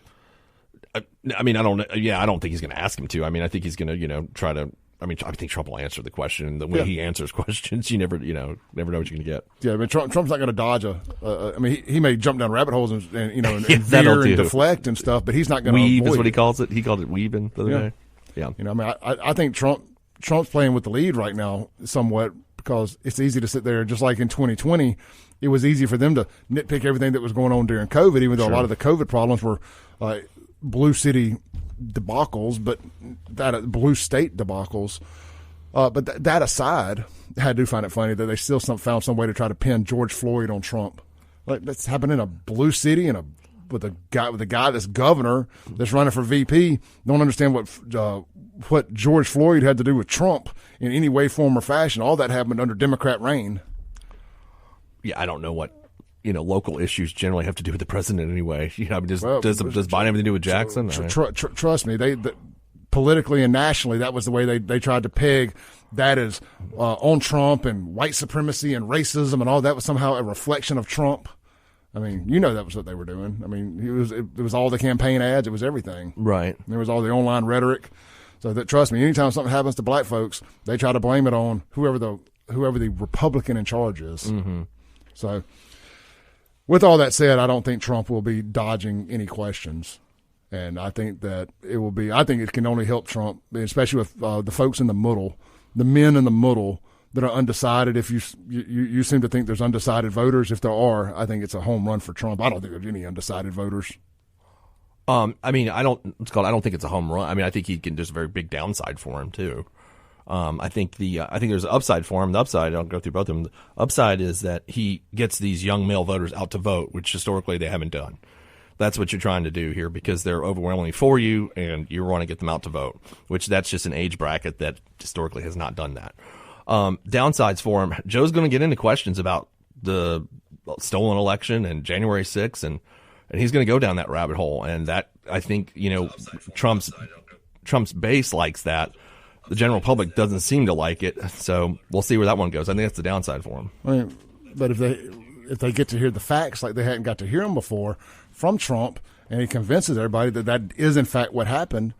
I don't. Yeah, I don't think he's going to ask him to. I think he's going to try to. I think Trump will answer the question. The way he answers questions, you never know what you're going to get. Yeah, Trump's not going to dodge he may jump down rabbit holes and veer and deflect and stuff, but he's not going to weave. Is what he calls it. He called it weaving the other day. Yeah. I think Trump's playing with the lead right now somewhat because it's easy to sit there. Just like in 2020, it was easy for them to nitpick everything that was going on during COVID, even though a lot of the COVID problems were blue city debacles, but that blue state debacles. But that aside, I do find it funny that they still found some way to try to pin George Floyd on Trump. Like, that's happened in a blue city and with a guy that's governor that's running for VP. Don't understand what George Floyd had to do with Trump in any way, form, or fashion. All that happened under Democrat reign. Yeah, I don't know what local issues generally have to do with the president anyway. Does Biden have to do with Jackson? Trust me, they politically and nationally, that was the way they tried to peg that as on Trump and white supremacy and racism and all that was somehow a reflection of Trump. That was what they were doing. It was all the campaign ads. It was everything. Right. And there was all the online rhetoric. So that, trust me, anytime something happens to black folks, they try to blame it on whoever the whoever the Republican in charge is. Mm-hmm. So, with all that said, I don't think Trump will be dodging any questions. And I think that I think it can only help Trump, especially with the folks in the middle, the men in the middle that are undecided. If you seem to think there's undecided voters, if there are, I think it's a home run for Trump. I don't think there's any undecided voters. I don't think it's a home run. I mean, I think there's a very big downside for him too. I think there's an upside for him. The upside, I'll go through both of them. The upside is that he gets these young male voters out to vote, which historically they haven't done. That's what you're trying to do here because they're overwhelmingly for you and you want to get them out to vote, which that's just an age bracket that historically has not done that. Downsides for him, Joe's going to get into questions about the stolen election and January 6th and he's going to go down that rabbit hole. And that, I think, Trump's base likes that. The general public doesn't seem to like it. So we'll see where that one goes. I think that's the downside for him. I mean, but if they get to hear the facts like they hadn't got to hear them before from Trump and he convinces everybody that is in fact what happened,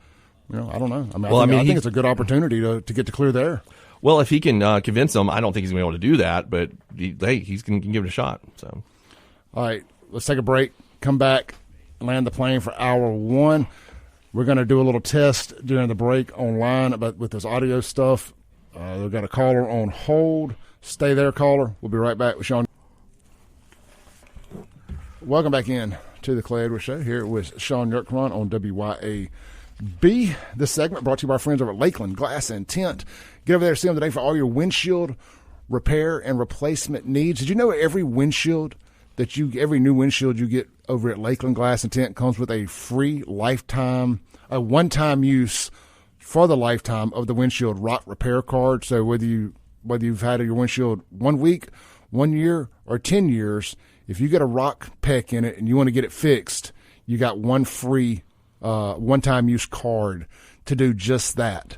I don't know. I think it's a good opportunity to get to clear the air. Well, if he can convince them, I don't think he's going to be able to do that, but he's going to give it a shot. So, all right, let's take a break, come back, land the plane for hour one. We're going to do a little test during the break online with this audio stuff. We've got a caller on hold. Stay there, caller. We'll be right back with Shaun. Welcome back in to the Clay Edwards Show here with Shaun YURTKURAN on WYAB. This segment brought to you by our friends over at Lakeland Glass and Tint. Get over there, see them today for all your windshield repair and replacement needs. Did you know every new windshield you get over at Lakeland Glass and Tint comes with a free one-time use for the lifetime of the windshield rot repair card? So whether you've had your windshield 1 week, 1 year, or 10 years, if you get a rock peck in it and you want to get it fixed, you got one free one-time use card to do just that.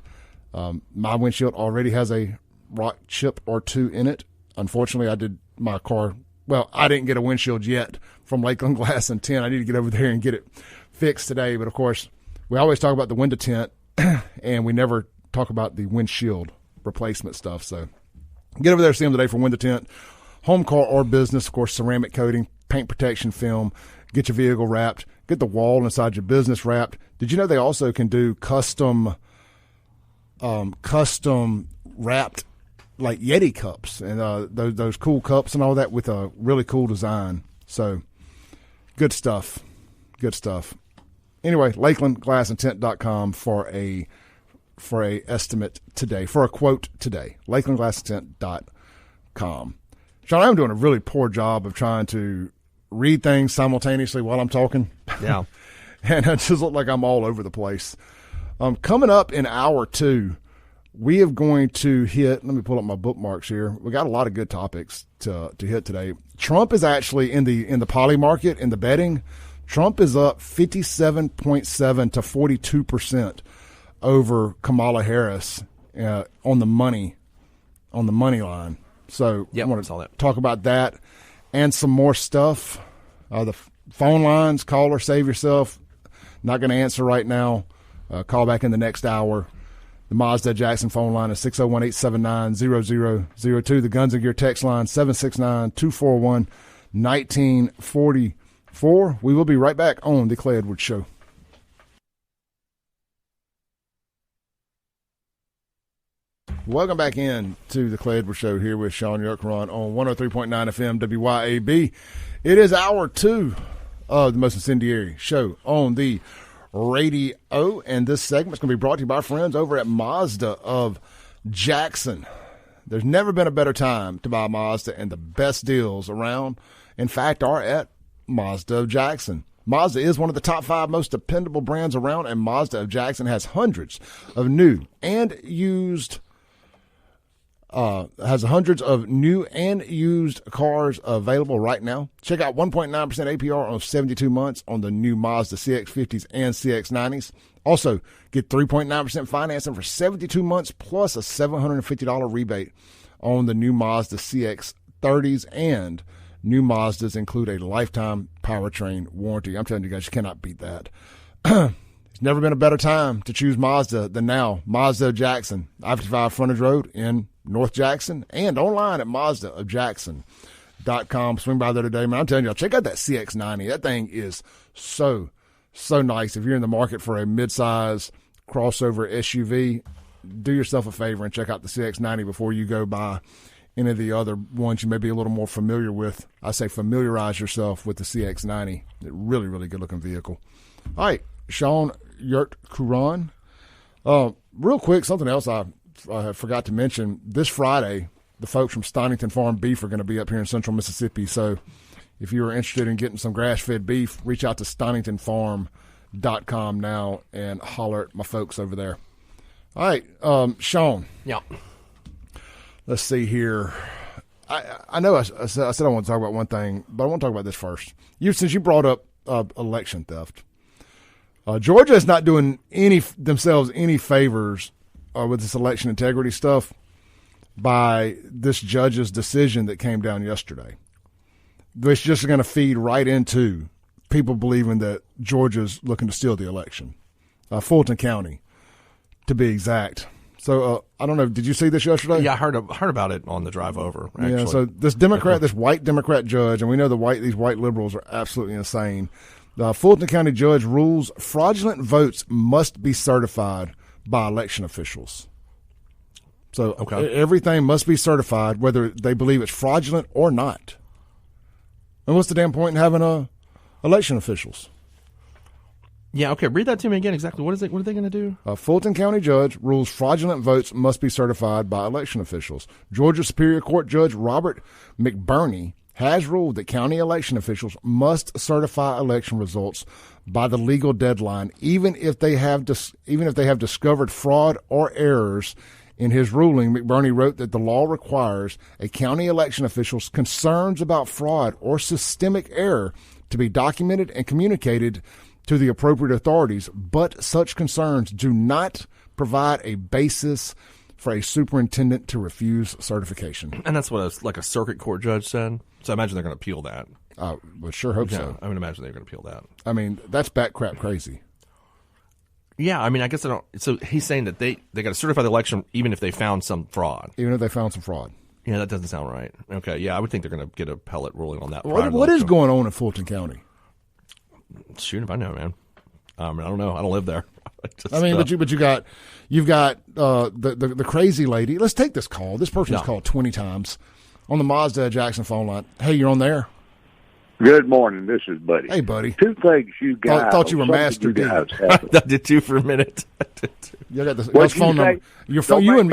My windshield already has a rock chip or two in it. Unfortunately, I did my car. Well, I didn't get a windshield yet from Lakeland Glass and Tint. I need to get over there and get it fixed today. But, of course, we always talk about the window tint, and we never talk about the windshield replacement stuff. So get over there, see them today for window tint, home, car, or business. Of course, ceramic coating, paint protection film, get your vehicle wrapped, get the wall inside your business wrapped. Did you know they also can do custom wrapped like Yeti cups and those cool cups and all that with a really cool design. So good stuff. Anyway, LakelandGlassandTint.com for a estimate today, for a quote today. LakelandGlassandTint.com. Shaun, I'm doing a really poor job of trying to read things simultaneously while I'm talking. Yeah. And I just look like I'm all over the place. Coming up in hour two, we are going to hit, let me pull up my bookmarks here. We got a lot of good topics to hit today. Trump is actually in the poly market, in the betting. Trump is up 57.7 to 42% over Kamala Harris on the money line. So yep, I want to talk about that and some more stuff. The phone lines, caller, save yourself. Not going to answer right now. Call back in the next hour. The Mazda Jackson phone line is 601-879-0002. The Guns and Gear text line 769-241-1944. We will be right back on the Clay Edwards Show. Welcome back in to the Clay Edwards Show here with Shaun YURTKURAN on 103.9 FM WYAB. It is hour two of the most incendiary show on the radio, and this segment is going to be brought to you by our friends over at Mazda of Jackson. There's never been a better time to buy Mazda, and the best deals around, in fact, are at Mazda of Jackson. Mazda is one of the top 5 most dependable brands around, and Mazda of Jackson has hundreds of new and used cars available right now. Check out 1.9% APR on 72 months on the new Mazda CX-50s and CX-90s. Also, get 3.9% financing for 72 months plus a $750 rebate on the new Mazda CX-30s, and new Mazdas include a lifetime powertrain warranty. I'm telling you guys, you cannot beat that. It's never been a better time to choose Mazda than now. Mazda of Jackson, I-55 Frontage Road in North Jackson, and online at MazdaofJackson.com. Swing by there today, man. I'm telling you, check out that CX-90. That thing is so nice. If you're in the market for a midsize crossover SUV, do yourself a favor and check out the CX-90 before you go buy any of the other ones you may be a little more familiar with. I say familiarize yourself with the CX-90. Really, really good-looking vehicle. All right, SHAUN, YURTKURAN. Real quick, something else I forgot to mention. This Friday, the folks from Stonington Farm Beef are going to be up here in central Mississippi. So if you are interested in getting some grass-fed beef, reach out to StoningtonFarm.com now and holler at my folks over there. All right, SHAUN. Yeah. Let's see here. I know I said I want to talk about one thing, but I want to talk about this first. Since you brought up election theft, Georgia is not doing themselves any favors with this election integrity stuff by this judge's decision that came down yesterday. It's just going to feed right into people believing that Georgia's looking to steal the election. Fulton County, to be exact. So I don't know. Did you see this yesterday? Yeah, I heard about it on the drive over. Actually. Yeah. So this white Democrat judge, and we know these white liberals are absolutely insane. The Fulton County judge rules fraudulent votes must be certified by election officials. So everything must be certified, whether they believe it's fraudulent or not. And what's the damn point in having election officials? Yeah, okay. Read that to me again. Exactly. What are they going to do? A Fulton County judge rules fraudulent votes must be certified by election officials. Georgia Superior Court Judge Robert McBurney has ruled that county election officials must certify election results by the legal deadline, even if they have discovered fraud or errors. In his ruling, McBurney wrote that the law requires a county election official's concerns about fraud or systemic error to be documented and communicated to the appropriate authorities, but such concerns do not provide a basis for a superintendent to refuse certification. And that's what a circuit court judge said. So I imagine they're going to appeal that. I would sure hope so. I would imagine they're going to appeal that. I mean, that's bat crap crazy. Yeah, I mean, I guess I don't. So he's saying that they got to certify the election even if they found some fraud. Even if they found some fraud. Yeah, that doesn't sound right. Okay, yeah, I would think they're going to get a appellate ruling on that. What is going on in Fulton County? Shoot if I know, man. I don't know. I don't live there. But you've got the crazy lady. Let's take this call. This person has called 20 times on the Mazda Jackson phone line. Hey, you're on there. Good morning. This is Buddy. Hey, Buddy. Two things you guys. Thought you were Master D. I did too for a minute. You got this phone number. Your phone. You and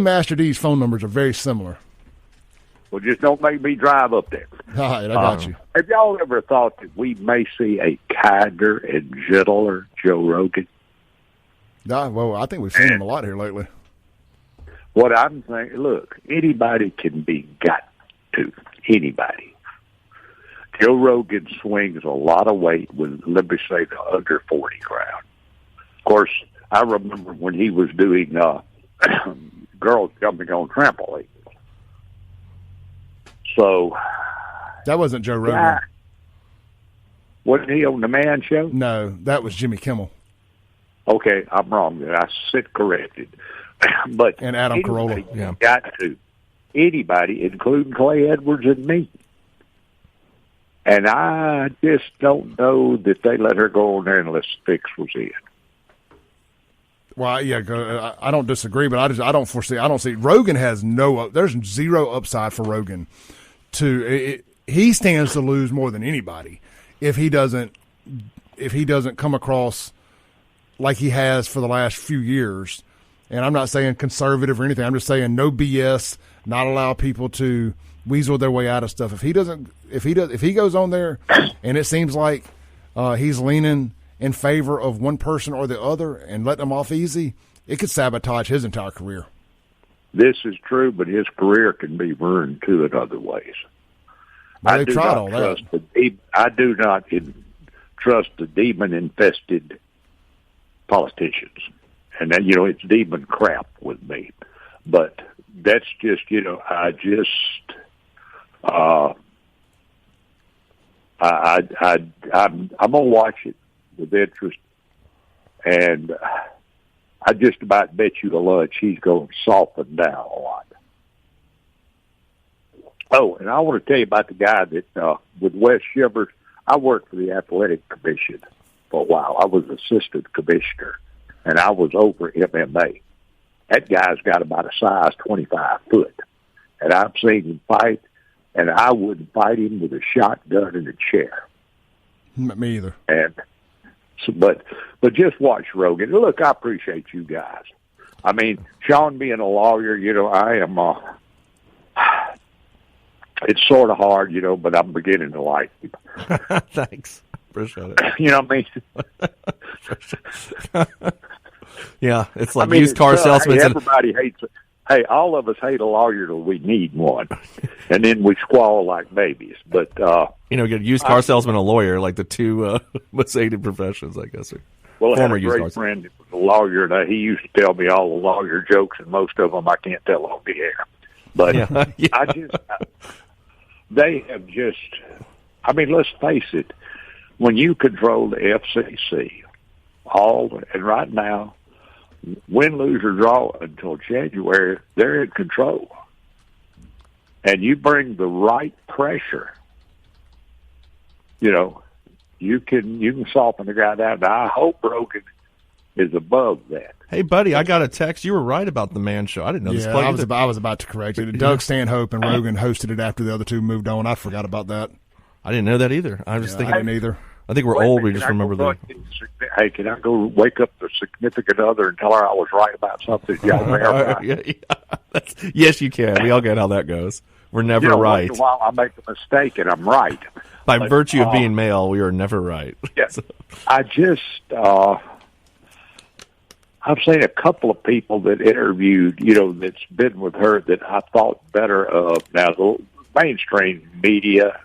Master D's phone numbers are very similar. Well, just don't make me drive up there. All right, I got you. Have y'all ever thought that we may see a kinder and gentler Joe Rogan? Well, I think we've seen him a lot here lately. What I'm saying, look, anybody can be got to. Anybody. Joe Rogan swings a lot of weight with, let me say, the under 40 crowd. Of course, I remember when he was doing girls jumping on trampoline. So that wasn't Joe Rogan. Wasn't he on the Man Show? No, that was Jimmy Kimmel. Okay, I'm wrong. I sit corrected. But and Adam Carolla. Yeah. Got to. Anybody, including Clay Edwards and me. And I just don't know that they let her go on there unless Fix was in. Well, yeah, I don't disagree, but I don't see. Rogan has there's zero upside for Rogan. He stands to lose more than anybody if he doesn't come across like he has for the last few years. And I'm not saying conservative or anything. I'm just saying no BS, not allow people to weasel their way out of stuff. If he goes on there and it seems like he's leaning in favor of one person or the other and let them off easy, it could sabotage his entire career. This is true, but his career can be ruined too in other ways. Well, they tried all that. I do not trust the demon-infested politicians. And then, it's demon crap with me. But that's just, I'm going to watch it with interest. and I just about bet you a lunch he's going to soften down a lot. Oh, and I want to tell you about the guy that, with Wes Shivers, I worked for the Athletic Commission for a while. I was assistant commissioner, and I was over MMA. That guy's got about a size 25 foot, and I've seen him fight, and I wouldn't fight him with a shotgun and a chair. Me either. And so, but just watch Rogan. Look, I appreciate you guys. I mean, Shaun being a lawyer, I am. It's sort of hard, but I'm beginning to like him. Thanks. Appreciate it. You know what I mean? Yeah, it's like used car salesmen. Hey, everybody hates it. Hey, all of us hate a lawyer till we need one, and then we squall like babies. But get a used car salesman, and a lawyer, like the two most hated professions, I guess. Well, I had a great friend that was a lawyer, and he used to tell me all the lawyer jokes, and most of them I can't tell on the air. But they have just. I mean, let's face it. When you control the FCC, and right now, win, lose, or draw until January, they're in control. And you bring the right pressure, you can soften the guy down. Now, I hope Rogan is above that. Hey, buddy, I got a text. You were right about the Man Show. I didn't know this. Yeah, I was about to correct you. Doug Stanhope and Rogan hosted it after the other two moved on. I forgot about that. I didn't know that either. I was just thinking. I didn't either. I think we're old. We just remember the. Hey, can I go wake up the significant other and tell her I was right about something? Yes, you can. We all get how that goes. We're never right. Once in a while I make a mistake and I'm right. By virtue of being male, we are never right. Yeah. I just, I've seen a couple of people that interviewed, that's been with her that I thought better of. Now, the mainstream media,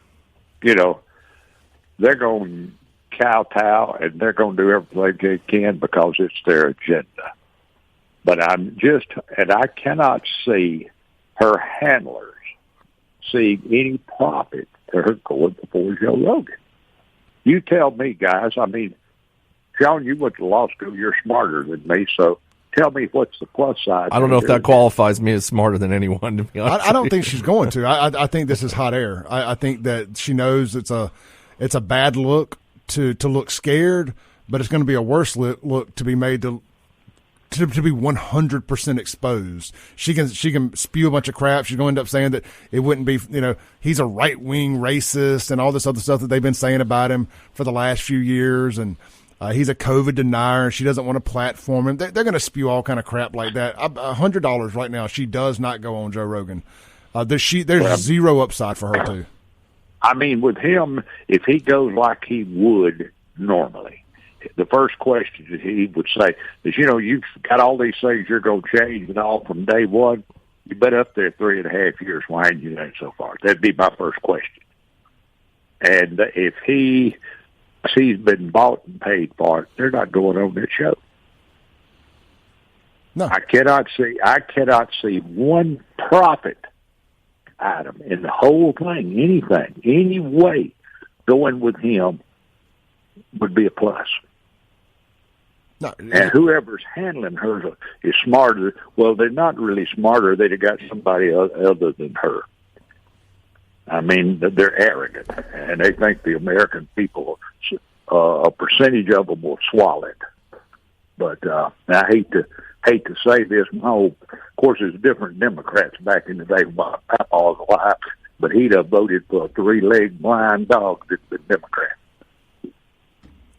they're going to kowtow and they're going to do everything they can because it's their agenda. But I cannot see her handlers see any profit to her going before Joe Rogan. You tell me, guys. I mean, Shaun, you went to law school. You're smarter than me, so tell me what's the plus side. I don't know if that qualifies me as smarter than anyone, to be honest. I don't think she's going to. I think this is hot air. I think that she knows it's a bad look to look scared, but it's going to be a worse look to be made to be 100% exposed. She can spew a bunch of crap. She's going to end up saying that it wouldn't be, he's a right-wing racist and all this other stuff that they've been saying about him for the last few years. And he's a COVID denier and she doesn't want to platform him. They're going to spew all kind of crap like that. $100 right now. She does not go on Joe Rogan. There's zero upside for her too. I mean, with him, if he goes like he would normally, the first question that he would say is, you've got all these things you're going to change and all from day one. You've been up there 3.5 years. Why ain't you done so far? That'd be my first question. And if he's been bought and paid for it, they're not going on that show. No, I cannot see one profit item in the whole thing, any way going with him would be a plus. No, and whoever's handling her is smarter. Well, they're not really smarter. They've got somebody other than her. I mean, they're arrogant, and they think the American people, a percentage of them will swallow it. But I hate to say this. Of course, there's different Democrats back in the day. My papa was alive, but he'd have voted for a 3-legged blind dog that's the Democrat.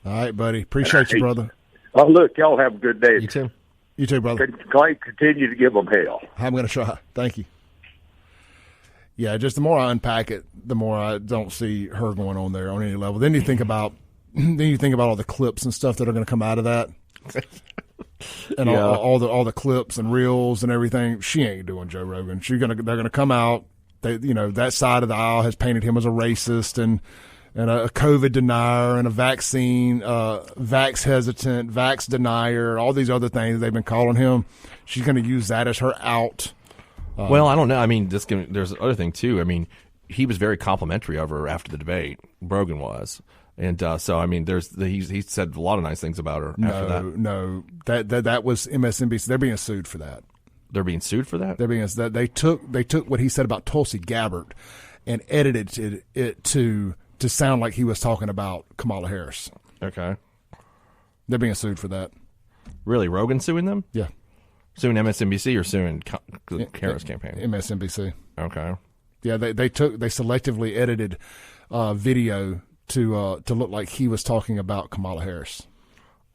All right, buddy. Appreciate you, brother. Oh, look, y'all have a good day. You too. You too, brother. Clay, continue to give them hell. I'm going to try. Thank you. Yeah, just the more I unpack it, the more I don't see her going on there on any level. Then you think about all the clips and stuff that are going to come out of that, and all the clips and reels and everything. She ain't doing Joe Rogan. They're going to come out. That side of the aisle has painted him as a racist and a COVID denier and a vaccine, vax hesitant, vax denier, all these other things they've been calling him. She's going to use that as her out. Well, I don't know. I mean, there's another thing, too. I mean, he was very complimentary of her after the debate. Rogan was. And so, I mean, he said a lot of nice things about her after that. No, that was MSNBC. They're being sued for that. They're being sued for that? They took what he said about Tulsi Gabbard and edited it to sound like he was talking about Kamala Harris. Okay. They're being sued for that. Really? Rogan suing them? Yeah. Suing MSNBC or suing the Harris campaign? MSNBC. Okay. Yeah, they selectively edited video to look like he was talking about Kamala Harris.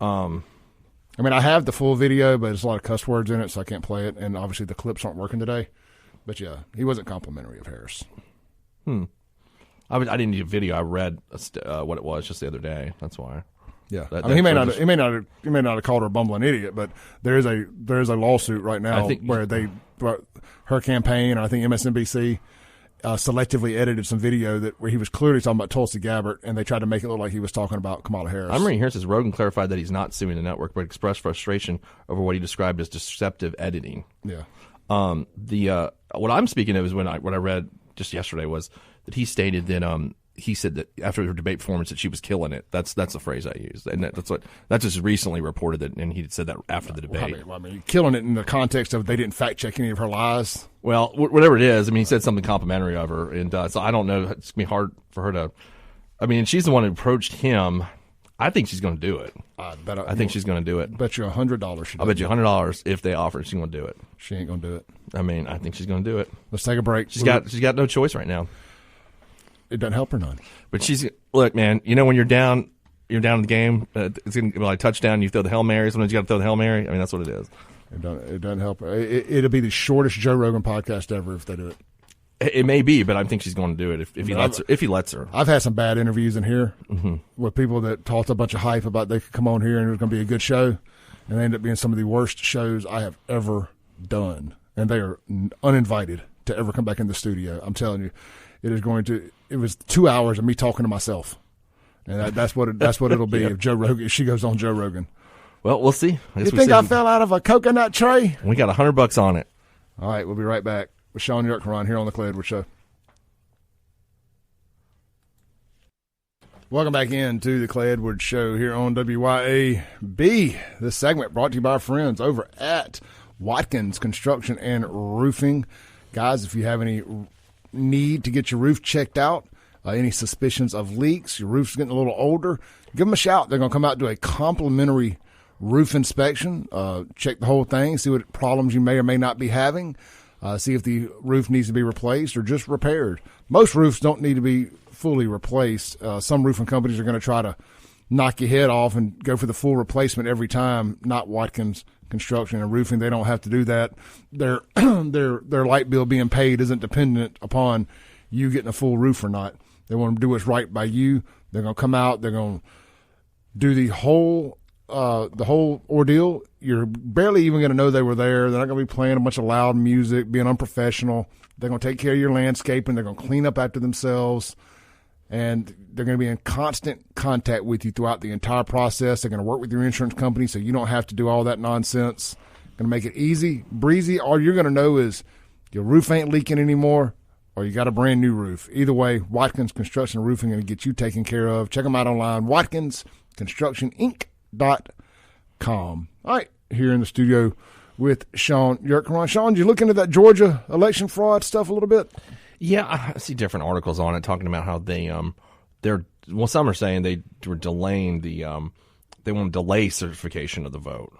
I mean, I have the full video, but there's a lot of cuss words in it, so I can't play it. And obviously, the clips aren't working today. But yeah, he wasn't complimentary of Harris. I didn't need a video. I read what it was just the other day. That's why. Yeah, I mean, he may not have called her a bumbling idiot, but there is a lawsuit right now where her campaign, or I think MSNBC, selectively edited some video where he was clearly talking about Tulsi Gabbard, and they tried to make it look like he was talking about Kamala Harris. I'm reading here, it says Rogan clarified that he's not suing the network, but expressed frustration over what he described as deceptive editing. Yeah. What I'm speaking of is what I read just yesterday was that he stated that he said that after her debate performance that she was killing it. That's the phrase I used, and that's just recently reported that, and he said that after the debate. I mean, killing it in the context of they didn't fact check any of her lies. Well, whatever it is, I mean, he said something complimentary of her, and so I don't know. It's gonna be hard for her to. I mean, she's the one who approached him. I think she's going to do it. I think she's going to do it. Bet you $100. I'll bet you $100 if they offer it, she's going to do it. She ain't going to do it. I mean, I think she's going to do it. Let's take a break. She's got no choice right now. It doesn't help her none. But look, man. You know when you're down in the game. It's going to be like touchdown. You throw the Hail Mary. Sometimes you got to throw the Hail Mary. I mean, that's what it is. It doesn't help her. It'll be the shortest Joe Rogan podcast ever if they do it. It may be, but I think she's going to do it if he lets her. I've had some bad interviews in here with people that talked a bunch of hype about they could come on here and it was going to be a good show, and they end up being some of the worst shows I have ever done. And they are uninvited to ever come back in the studio. I'm telling you, it was 2 hours of me talking to myself, and that's what it'll be if she goes on Joe Rogan. Well, we'll see. You think I fell out of a coconut tree? We got $100 on it. All right, we'll be right back with SHAUN YURTKURAN here on the Clay Edwards Show. Welcome back into the Clay Edwards Show here on WYAB. This segment brought to you by our friends over at Watkins Construction and Roofing. Guys, if you have any need to get your roof checked out, any suspicions of leaks, your roof's getting a little older, give them a shout. They're going to come out and do a complimentary roof inspection, check the whole thing, see what problems you may or may not be having, see if the roof needs to be replaced or just repaired. Most roofs don't need to be fully replaced. Some roofing companies are going to try to knock your head off and go for the full replacement every time. Not Watkins Construction and Roofing. They don't have to do that. Their light bill being paid isn't dependent upon you getting a full roof or not. They want to do what's right by you. They're going to come out. They're going to do the whole ordeal. You're barely even going to know they were there. They're not going to be playing a bunch of loud music, being unprofessional. They're going to take care of your landscaping. They're going to clean up after themselves. And they're going to be in constant contact with you throughout the entire process. They're going to work with your insurance company so you don't have to do all that nonsense. Going to make it easy, breezy. All you're going to know is your roof ain't leaking anymore or you got a brand new roof. Either way, Watkins Construction and Roofing going to get you taken care of. Check them out online, WatkinsConstructionInc.com. All right, here in the studio with SHAUN YURTKURAN. SHAUN, did you look into that Georgia election fraud stuff a little bit? Yeah, I see different articles on it talking about how some are saying they were delaying they want to delay certification of the vote.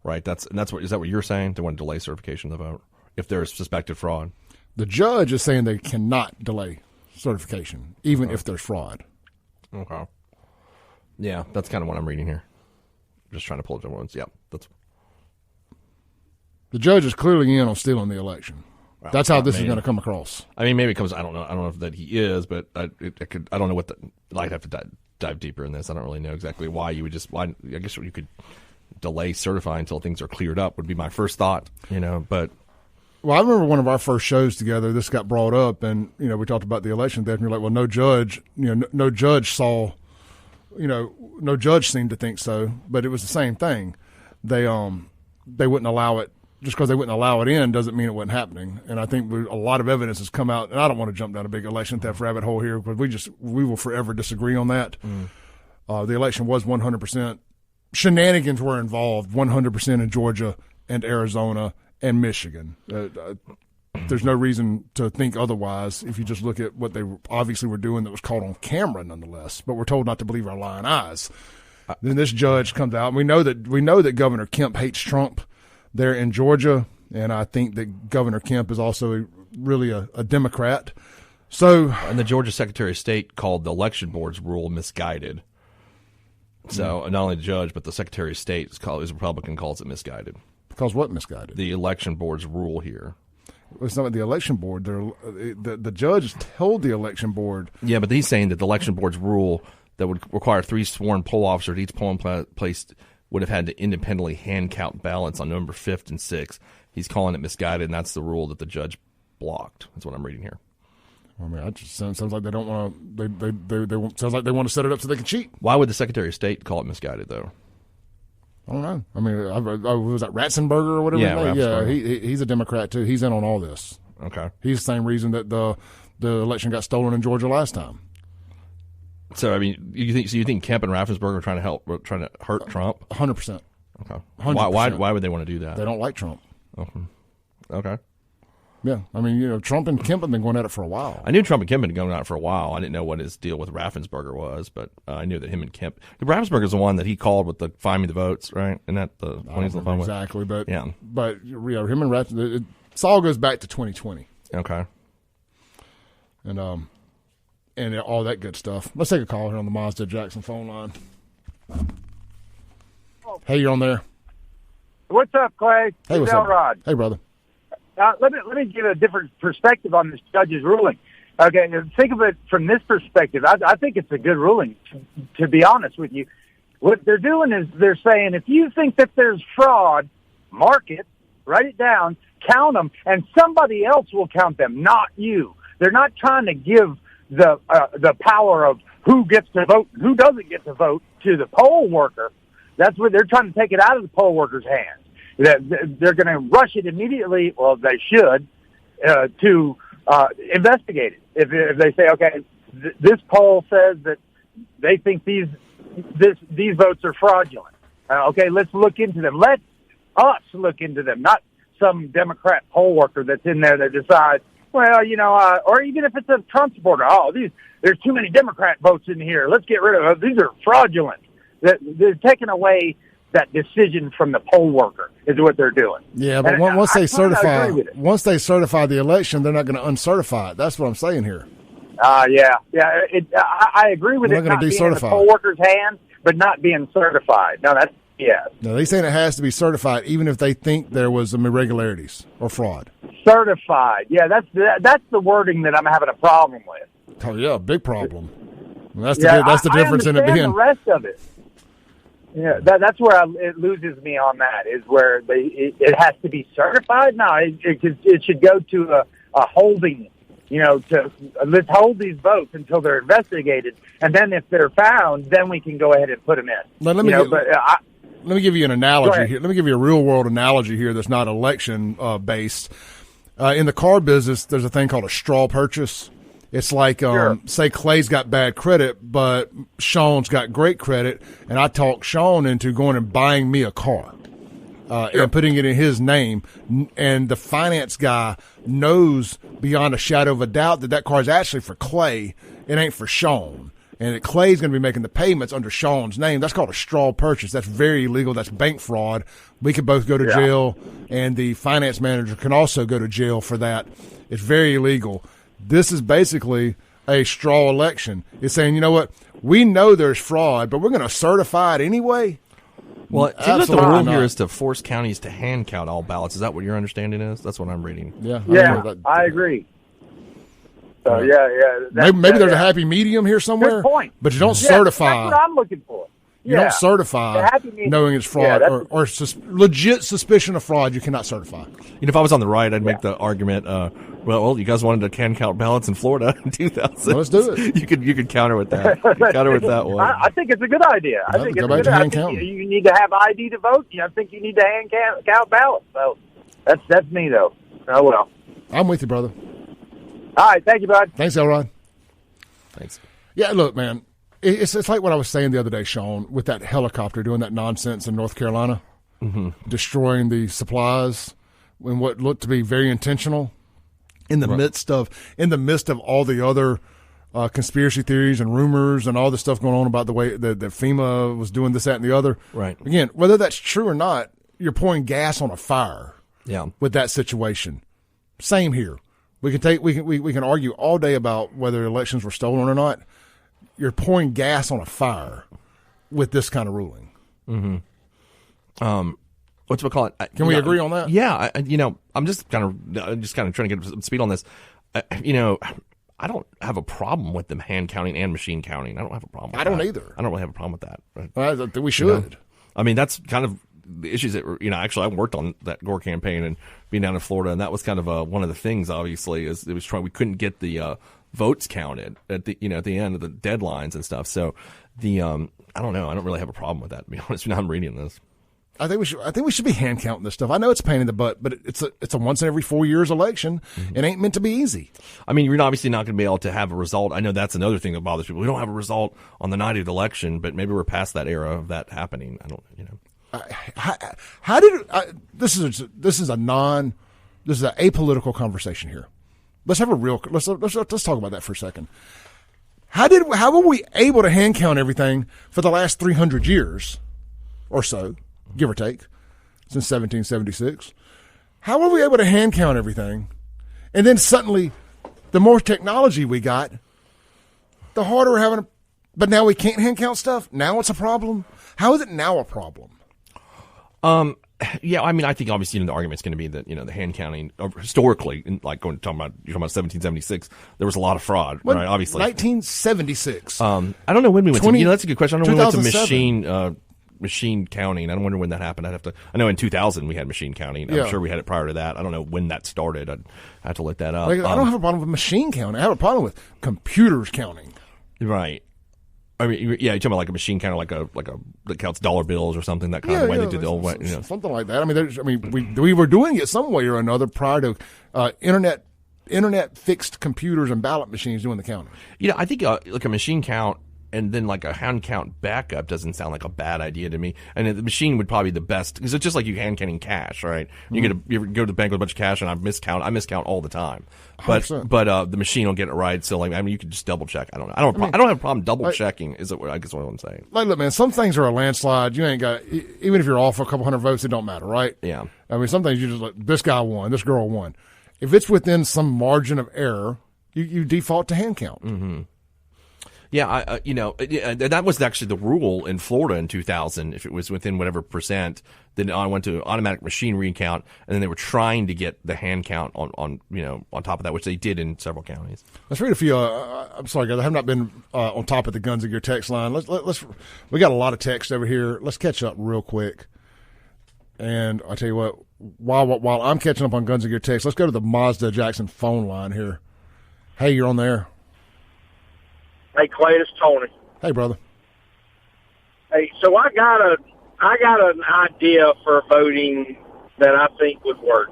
Right? Is that what you're saying? They want to delay certification of the vote if there's suspected fraud. The judge is saying they cannot delay certification, even if there's fraud. Okay. Yeah, that's kind of what I'm reading here. Just trying to pull up different ones. Yeah, that's. The judge is clearly in on stealing the election. Well, that's how this is going to come across. I mean, maybe it comes. I don't know if that he is, but I don't know what I'd have to dive deeper in this. I don't really know exactly why you would just. Why I guess you could delay certifying until things are cleared up would be my first thought. But. Well, I remember one of our first shows together. This got brought up, and we talked about the election there, and you're like, "Well, no judge, no judge saw, no judge seemed to think so." But it was the same thing. They wouldn't allow it. just because they wouldn't allow it in doesn't mean it wasn't happening. And I think a lot of evidence has come out, and I don't want to jump down a big election theft rabbit hole here because we will forever disagree on that. The election was 100%. Shenanigans were involved 100% in Georgia and Arizona and Michigan. There's no reason to think otherwise if you just look at what they obviously were doing that was caught on camera nonetheless, but we're told not to believe our lying eyes. Then this judge comes out, and we know that Governor Kemp hates Trump there in Georgia, and I think that Governor Kemp is also really a Democrat. So, and the Georgia Secretary of State called the election board's rule misguided. So not only the judge, but the Secretary of State is Republican, calls it misguided. Because what misguided? The election board's rule here. It's not the election board. The judge told the election board. Yeah, but he's saying that the election board's rule that would require 3 sworn poll officers at each polling place would have had to independently hand count ballots on November 5th and 6th. He's calling it misguided, and that's the rule that the judge blocked. That's what I'm reading here. I mean, it just sounds like they don't want to. They sounds like they want to set it up so they can cheat. Why would the Secretary of State call it misguided, though? I don't know. I mean, was that Ratzenberger or whatever? Yeah, he's a Democrat too. He's in on all this. Okay, he's the same reason that the election got stolen in Georgia last time. So I mean, you think Kemp and Raffensperger are trying to hurt Trump? 100%. Okay. 100%. Why would they want to do that? They don't like Trump. Okay. Yeah, I mean, Trump and Kemp have been going at it for a while. I knew Trump and Kemp had been going at it for a while. I didn't know what his deal with Raffensperger was, but I knew that him and Kemp. Raffensperger's the one that he called with the "Find Me the Votes," right? And that the when he's on the phone exactly, but yeah, but him and Raffensperger, it all goes back to 2020. Okay. And all that good stuff. Let's take a call here on the Mazda Jackson phone line. Hey, you're on there. What's up, Clay? Hey, what's up? Rod. Hey, brother. Let me give a different perspective on this judge's ruling. Okay, think of it from this perspective. I think it's a good ruling, to be honest with you. What they're doing is they're saying if you think that there's fraud, mark it, write it down, count them, and somebody else will count them, not you. They're not trying to give the power of who gets to vote and who doesn't get to vote to the poll worker. That's what they're trying to take it out of the poll worker's hands. They're going to rush it immediately. Well, they should to investigate it. If they say, okay, this poll says that they think these votes are fraudulent. Okay, let's look into them. Let us look into them, not some Democrat poll worker that's in there that decides, well, or even if it's a Trump supporter, there's too many Democrat votes in here. Let's get rid of them. These are fraudulent. They're taking away that decision from the poll worker is what they're doing. Yeah, but once they certify the election, they're not going to uncertify it. That's what I'm saying here. Yeah. I agree with it not being in the poll worker's hands, but not being certified. No, that's yes. No, they're saying it has to be certified, even if they think there was some irregularities or fraud. Certified. Yeah, that's the wording that I'm having a problem with. Oh yeah, big problem. That's the difference in it being the rest of it. Yeah, that's where it loses me on that, is where it has to be certified. No, it should go to a holding, let's hold these votes until they're investigated, and then if they're found, then we can go ahead and put them in. Let me give you an analogy here. Let me give you a real-world analogy here that's not election-based. In the car business, there's a thing called a straw purchase. It's like, say Clay's got bad credit, but Sean's got great credit, and I talk Sean into going and buying me a car and putting it in his name, and the finance guy knows beyond a shadow of a doubt that car is actually for Clay. It ain't for Sean, and that Clay's going to be making the payments under Sean's name. That's called a straw purchase. That's very illegal. That's bank fraud. We could both go to jail, and the finance manager can also go to jail for that. It's very illegal. This is basically a straw election. It's saying, you know what, we know there's fraud, but we're going to certify it anyway. Well, it seems like the rule here is to force counties to hand count all ballots. Is that what your understanding is? That's what I'm reading. Yeah, I agree. So, maybe there's a happy medium here somewhere. Good point. But you don't certify. That's what I'm looking for. You don't certify knowing it's fraud or legit suspicion of fraud. You cannot certify. If I was on the right, I'd make the argument, well, you guys wanted to hand count ballots in Florida in 2000. Well, let's do it. You could counter with that. Counter with that one. I think it's a good idea. I think it's a good idea. You need to have ID to vote. I think you need to hand count ballots. So That's me though. Oh well. I'm with you, brother. All right, thank you, bud. Thanks, Elrod. Thanks. Yeah, look, man, it's like what I was saying the other day, Sean, with that helicopter doing that nonsense in North Carolina, destroying the supplies in what looked to be very intentional. In the midst of all the other conspiracy theories and rumors and all the stuff going on about the way that FEMA was doing this, that, and the other. Right. Again, whether that's true or not, you're pouring gas on a fire. Yeah. With that situation. Same here. We can argue all day about whether elections were stolen or not. You're pouring gas on a fire with this kind of ruling. Mm-hmm. What's we call it? Can we agree on that? Yeah. I'm just kind of trying to get some speed on this. I don't have a problem with them hand counting and machine counting. I don't have a problem with that. I don't either. I don't really have a problem with that. I think we should. I mean, that's kind of the issues that were, actually I worked on that Gore campaign and being down in Florida, and that was kind of one of the things, obviously, is it was we couldn't get the votes counted at the at the end of the deadlines and stuff. So I don't know. I don't really have a problem with that, to be honest. Now I'm reading this. I think we should be hand counting this stuff. I know it's a pain in the butt, but it's a once in every 4 years election. It ain't meant to be easy. I mean, you're obviously not going to be able to have a result. I know that's another thing that bothers people. We don't have a result on the night of the election, but maybe we're past that era of that happening. I don't, How did this is an apolitical conversation here. Let's have a real let's talk about that for a second. How were we able to hand count everything for the last 300 years or so, give or take, since 1776? How were we able to hand count everything? And then suddenly, the more technology we got, the harder we're having. But now we can't hand count stuff. Now it's a problem. How is it now a problem? Yeah, I mean, I think obviously the argument's going to be that the hand counting historically, like you're talking about 1776, there was a lot of fraud, right? Obviously, 1976. I don't know when we went to. That's a good question. I don't know when we went to 2007. machine counting. I don't wonder when that happened. I know in 2000 we had machine counting. I'm sure we had it prior to that. I don't know when that started. I'd have to look that up. I don't have a problem with machine counting. I have a problem with computers counting. Right. I mean, yeah, you're talking about like a machine counter, like a that counts dollar bills or something, that kind of way they do the old way, something like that. I mean, we were doing it some way or another prior to internet fixed computers and ballot machines doing the counting. I think like a machine count and then like a hand count backup doesn't sound like a bad idea to me. And the machine would probably be the best because it's just like you hand counting cash, right? You ever go to the bank with a bunch of cash and I miscount all the time. But 100%. The machine will get it right. So you can just double check. I don't know. I don't have a problem double checking. Is it? I guess what I'm saying. Like, look, man, some things are a landslide. You ain't got even if you're off a couple hundred votes, it don't matter, right? Yeah. I mean, some things you just like this guy won, this girl won. If it's within some margin of error, you default to hand count. Mm-hmm. Yeah, that was actually the rule in Florida in 2000. If it was within whatever percent, then I went to automatic machine recount, and then they were trying to get the hand count on top of that, which they did in several counties. Let's read a few. I'm sorry, guys, I have not been on top of the Guns of Gear text line. Let's we got a lot of text over here. Let's catch up real quick. And I tell you what, while I'm catching up on Guns of Gear text, let's go to the Mazda Jackson phone line here. Hey, you're on there. Hey, Clay, it's Tony. Hey, brother. Hey, so I got an idea for voting that I think would work.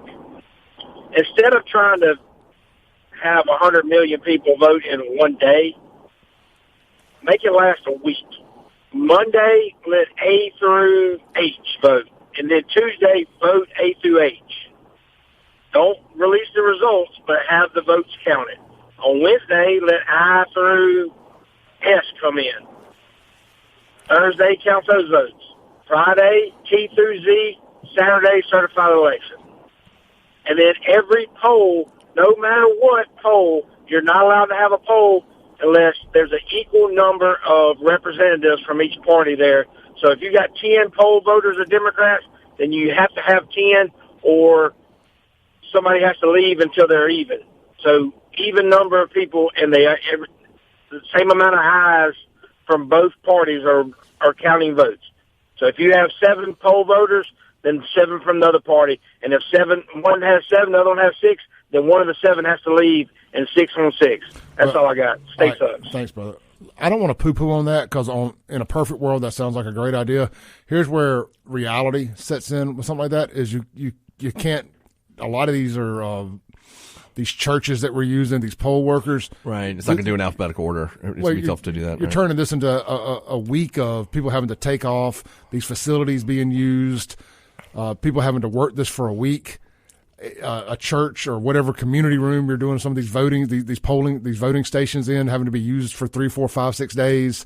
Instead of trying to have 100 million people vote in one day, make it last a week. Monday, let A through H vote, and then Tuesday, vote A through H. Don't release the results, but have the votes counted. On Wednesday, let I through S come in. Thursday, count those votes. Friday, T through Z. Saturday, certified election. And then every poll, no matter what poll, you're not allowed to have a poll unless there's an equal number of representatives from each party there. So if you got 10 poll voters of Democrats, then you have to have 10, or somebody has to leave until they're even. So even number of people, and the same amount of ayes from both parties are counting votes. So if you have 7 poll voters, then 7 from the other party. And if one has 7, the other one has 6, then one of the 7 has to leave, and 6 on 6. That's all I got. Stay subs. Thanks, brother. I don't want to poo-poo on that because in a perfect world, that sounds like a great idea. Here's where reality sets in with something like that is you can't a lot of these are these churches that we're using, these poll workers. Right. It's not going to do an alphabetical order. It's going to be tough to do that. You're turning this into a week of people having to take off, these facilities being used, people having to work this for a week. A church or whatever community room you're doing some of these voting stations in, having to be used for 3, 4, 5, 6 days.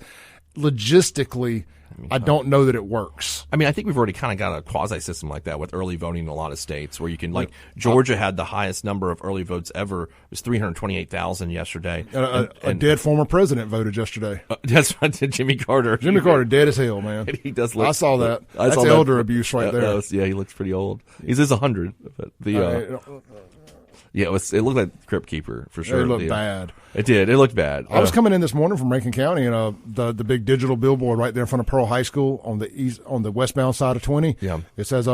Logistically, I don't know that it works. I mean, I think we've already kind of got a quasi system like that with early voting in a lot of states, where you can, like, Georgia had the highest number of early votes ever. It was 328,000 yesterday. A dead former president voted yesterday. That's right, Jimmy Carter. Jimmy Carter, dead as hell, man. He does look. I saw that. That's elder abuse right there. He looks pretty old. He's 100. But it looked like Crypt Keeper for sure. It looked bad. It did. It looked bad. I was coming in this morning from Rankin County, and the big digital billboard right there in front of Pearl High School on the westbound side of 20. Yeah. It says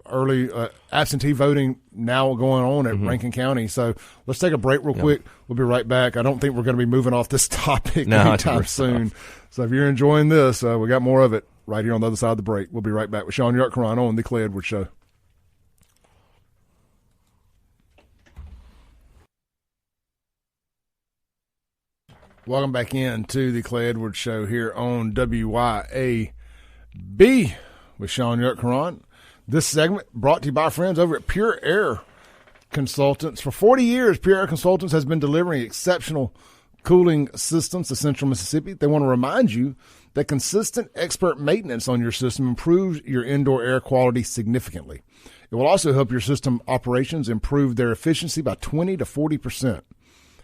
early absentee voting now going on at Rankin County. So let's take a break real quick. We'll be right back. I don't think we're going to be moving off this topic anytime soon. So if you're enjoying this, we got more of it right here on the other side of the break. We'll be right back with SHAUN YURTKURAN on the Clay Edwards Show. Welcome back in to the Clay Edwards Show here on WYAB with SHAUN YURTKURAN. This segment brought to you by our friends over at Pure Air Consultants. For 40 years, Pure Air Consultants has been delivering exceptional cooling systems to Central Mississippi. They want to remind you that consistent expert maintenance on your system improves your indoor air quality significantly. It will also help your system operations improve their efficiency by 20 to 40%,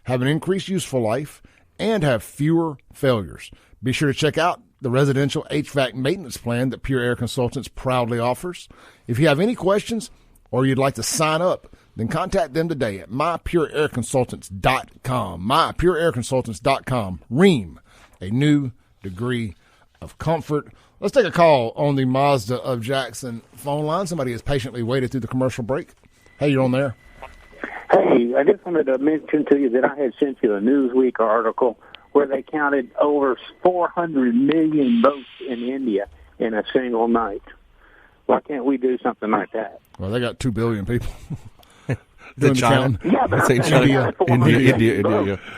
have an increased useful life, and have fewer failures. Be sure to check out the residential HVAC maintenance plan that Pure Air Consultants proudly offers. If you have any questions or you'd like to sign up, then contact them today at mypureairconsultants.com. mypureairconsultants.com. Ream, a new degree of comfort. Let's take a call on the Mazda of Jackson phone line. Somebody has patiently waited through the commercial break. Hey, you're on there. Hey, I just wanted to mention to you that I had sent you a Newsweek article where they counted over 400 million votes in India in a single night. Why can't we do something like that? Well, they got 2 billion people. The China? Yeah, but India.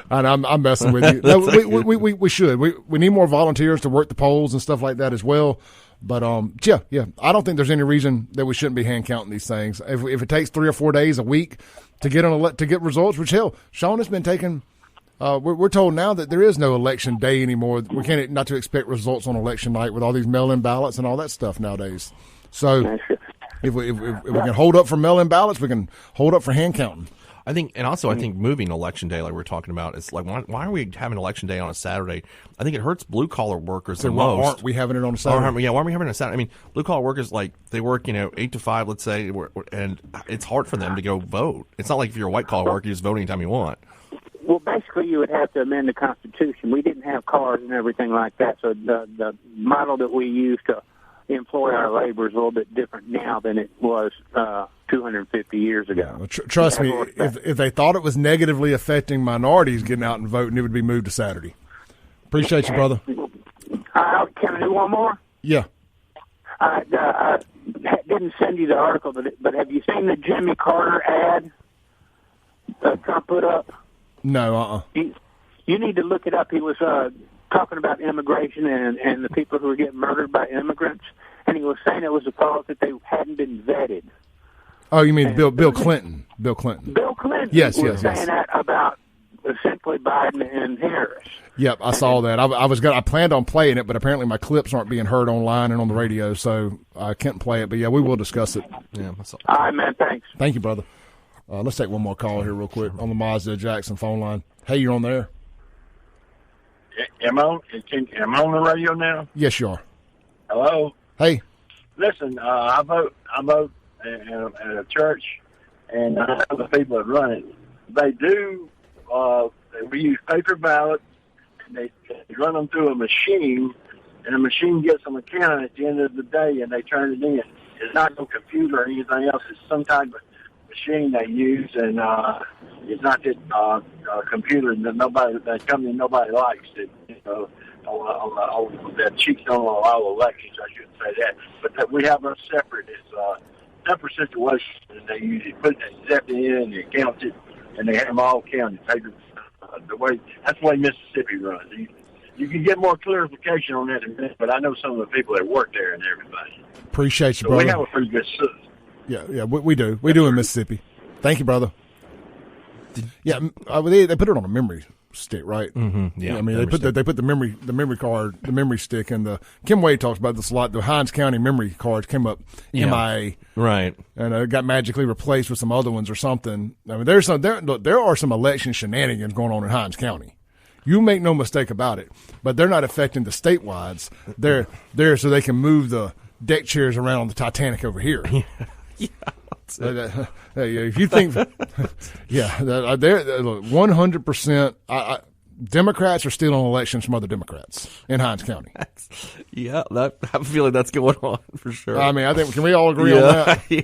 And I'm messing with you. No, we should. We need more volunteers to work the polls and stuff like that as well. But yeah, I don't think there's any reason that we shouldn't be hand counting these things. If it takes 3 or 4 days a week to get results, which hell, SHAUN has been taking. We're told now that there is no election day anymore. We can't not to expect results on election night with all these mail-in ballots and all that stuff nowadays. So if we can hold up for mail-in ballots, we can hold up for hand counting. I think moving election day, like we're talking about, it's like why are we having election day on a Saturday? I think it hurts blue collar workers the most. Why aren't we having it on a Saturday? Why aren't we having it on a Saturday? I mean, blue collar workers, like, they work 8 to 5, let's say, and it's hard for them to go vote. It's not like if you're a white collar worker, you just vote anytime you want. Well, basically, you would have to amend the Constitution. We didn't have cars and everything like that, so the model that we use to employ our labor is a little bit different now than it was 250 years ago. Yeah, well, trust me, if they thought it was negatively affecting minorities getting out and voting, it would be moved to Saturday. Appreciate you, brother. Can I do one more? Yeah. I didn't send you the article, but have you seen the Jimmy Carter ad that Trump put up? No, You need to look it up. He was talking about immigration and the people who were getting murdered by immigrants, and he was saying it was a fault that they hadn't been vetted. Oh, you mean Bill Clinton? Bill Clinton. Bill Clinton was saying that about simply Biden and Harris. Yep, I saw that. I planned on playing it, but apparently my clips aren't being heard online and on the radio, so I can't play it. But yeah, we will discuss it. Yeah, all right, man. Thanks. Thank you, brother. Let's take one more call here real quick on the Mazda Jackson phone line. Hey, you're on there. Am I on the radio now? Yes, you are. Hello. Hey. Listen, I vote in a church, and I know the people that run it. They do. We use paper ballots. And they run them through a machine, and the machine gets them a count at the end of the day, and they turn it in. It's not no computer or anything else. It's some type of machine they use, and it's not that computer that company nobody likes. That that cheats on all elections. I shouldn't say that, but that we have a separate. It's upper situation, and they usually put that zip in and they count it, and they have them all counted. That's the way Mississippi runs. You can get more clarification on that in a minute, but I know some of the people that work there and everybody. Appreciate you, so brother. We have a pretty good system. Yeah, we do. We do in Mississippi. Thank you, brother. Yeah, they put it on a memory stick, right? Mm-hmm. Yeah, I mean, they put the memory card, the memory stick, and Kim Wade talks about this a lot. The Hinds County memory cards came up MIA, right, and it got magically replaced with some other ones or something. I mean, there are some election shenanigans going on in Hinds County. You make no mistake about it, but they're not affecting the statewides. They're there so they can move the deck chairs around on the Titanic over here. Yeah. If you think, they're 100%. Democrats are stealing elections from other Democrats in Hinds County. I have a feeling that's going on for sure. I mean, I think, can we all agree on that? Yeah.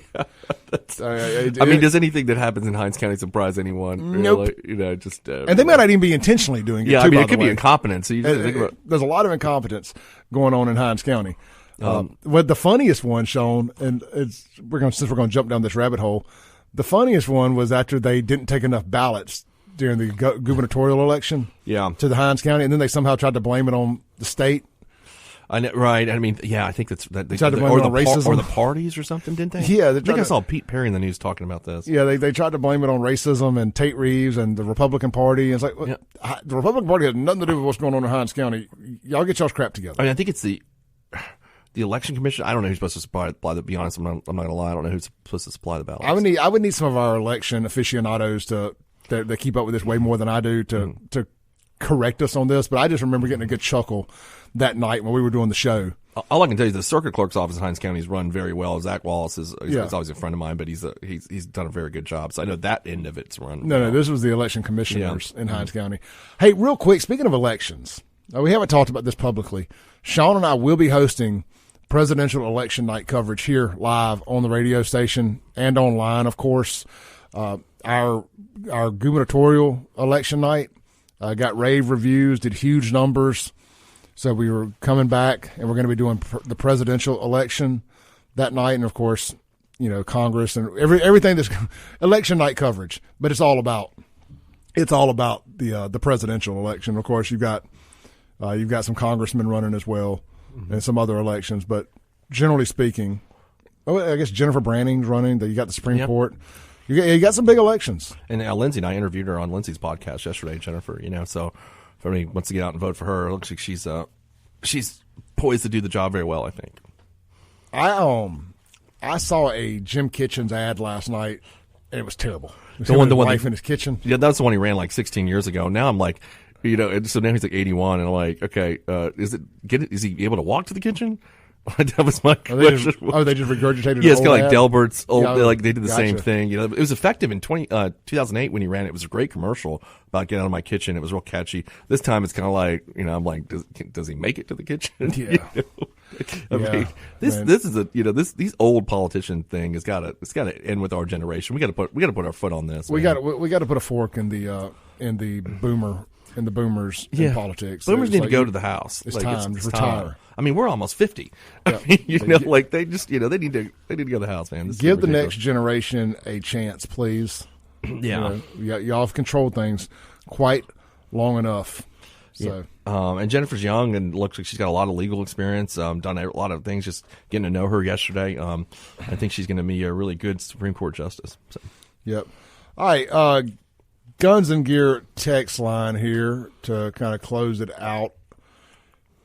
I mean, does anything that happens in Hinds County surprise anyone? Nope. Really? And they might not even be intentionally doing it. Yeah, too, I mean, by it could the be way. incompetence. So you just think about. There's a lot of incompetence going on in Hinds County. But the funniest one, Sean, and since we're going to jump down this rabbit hole, the funniest one was after they didn't take enough ballots during the gubernatorial election to the Hinds County, and then they somehow tried to blame it on the state. I know, right. I mean, I think that's that. They tried to blame it on racism. Or the parties or something, didn't they? Yeah. I think I saw Pete Perry in the news talking about this. Yeah, they tried to blame it on racism and Tate Reeves and the Republican Party. It's like, the Republican Party has nothing to do with what's going on in Hinds County. Y'all get y'all's crap together. I mean, I think it's the election commission. I don't know who's supposed to supply the. Be honest, I'm not going to lie. I don't know who's supposed to supply the ballots. I would need some of our election aficionados that keep up with this way more than I do to correct us on this. But I just remember getting a good chuckle that night when we were doing the show. All I can tell you is the circuit clerk's office in Hinds County is run very well. Zach Wallace is always a friend of mine, but he's done a very good job. So I know that end of it's run. No, this was the election commissioners in Hinds County. Hey, real quick, speaking of elections, we haven't talked about this publicly. Sean and I will be hosting presidential election night coverage here live on the radio station and online, of course. Our gubernatorial election night got rave reviews, did huge numbers. So we were coming back, and we're going to be doing the presidential election that night, and of course, Congress and everything that's election night coverage. But it's all about the presidential election. Of course, you've got some congressmen running as well, and some other elections. But generally speaking, I guess Jennifer Branning's running. You got the Supreme Court. You got some big elections. And Lindsay and I interviewed her on Lindsay's podcast yesterday, Jennifer. So if anybody wants to get out and vote for her, it looks like she's poised to do the job very well, I think. I saw a Jim Kitchens ad last night, and it was terrible. The one in his kitchen. Yeah, that's the one he ran like 16 years ago. Now I'm like, so now he's like 81, and I'm like, okay, is he able to walk to the kitchen? That was my question. They just regurgitated. Yeah, it's kind of like ad? Delbert's old. Yeah, they did the same thing. It was effective in 2008 when he ran it. It was a great commercial about getting out of my kitchen. It was real catchy. This time it's kind of like, I'm like, does he make it to the kitchen? Yeah. I mean, this is these old politician thing it's got to end with our generation. We got to put our foot on this. We got to put a fork in the boomers in politics. Boomers need to go to the house. It's time to retire. I mean, we're almost 50. Yeah. They need to go to the house, man. Give the next generation a chance, please. Yeah. Y'all have controlled things quite long enough. So. Yeah. And Jennifer's young and looks like she's got a lot of legal experience, done a lot of things, just getting to know her yesterday. I think she's going to be a really good Supreme Court justice. So. Yep. All right. Guns and Gear text line here to kind of close it out.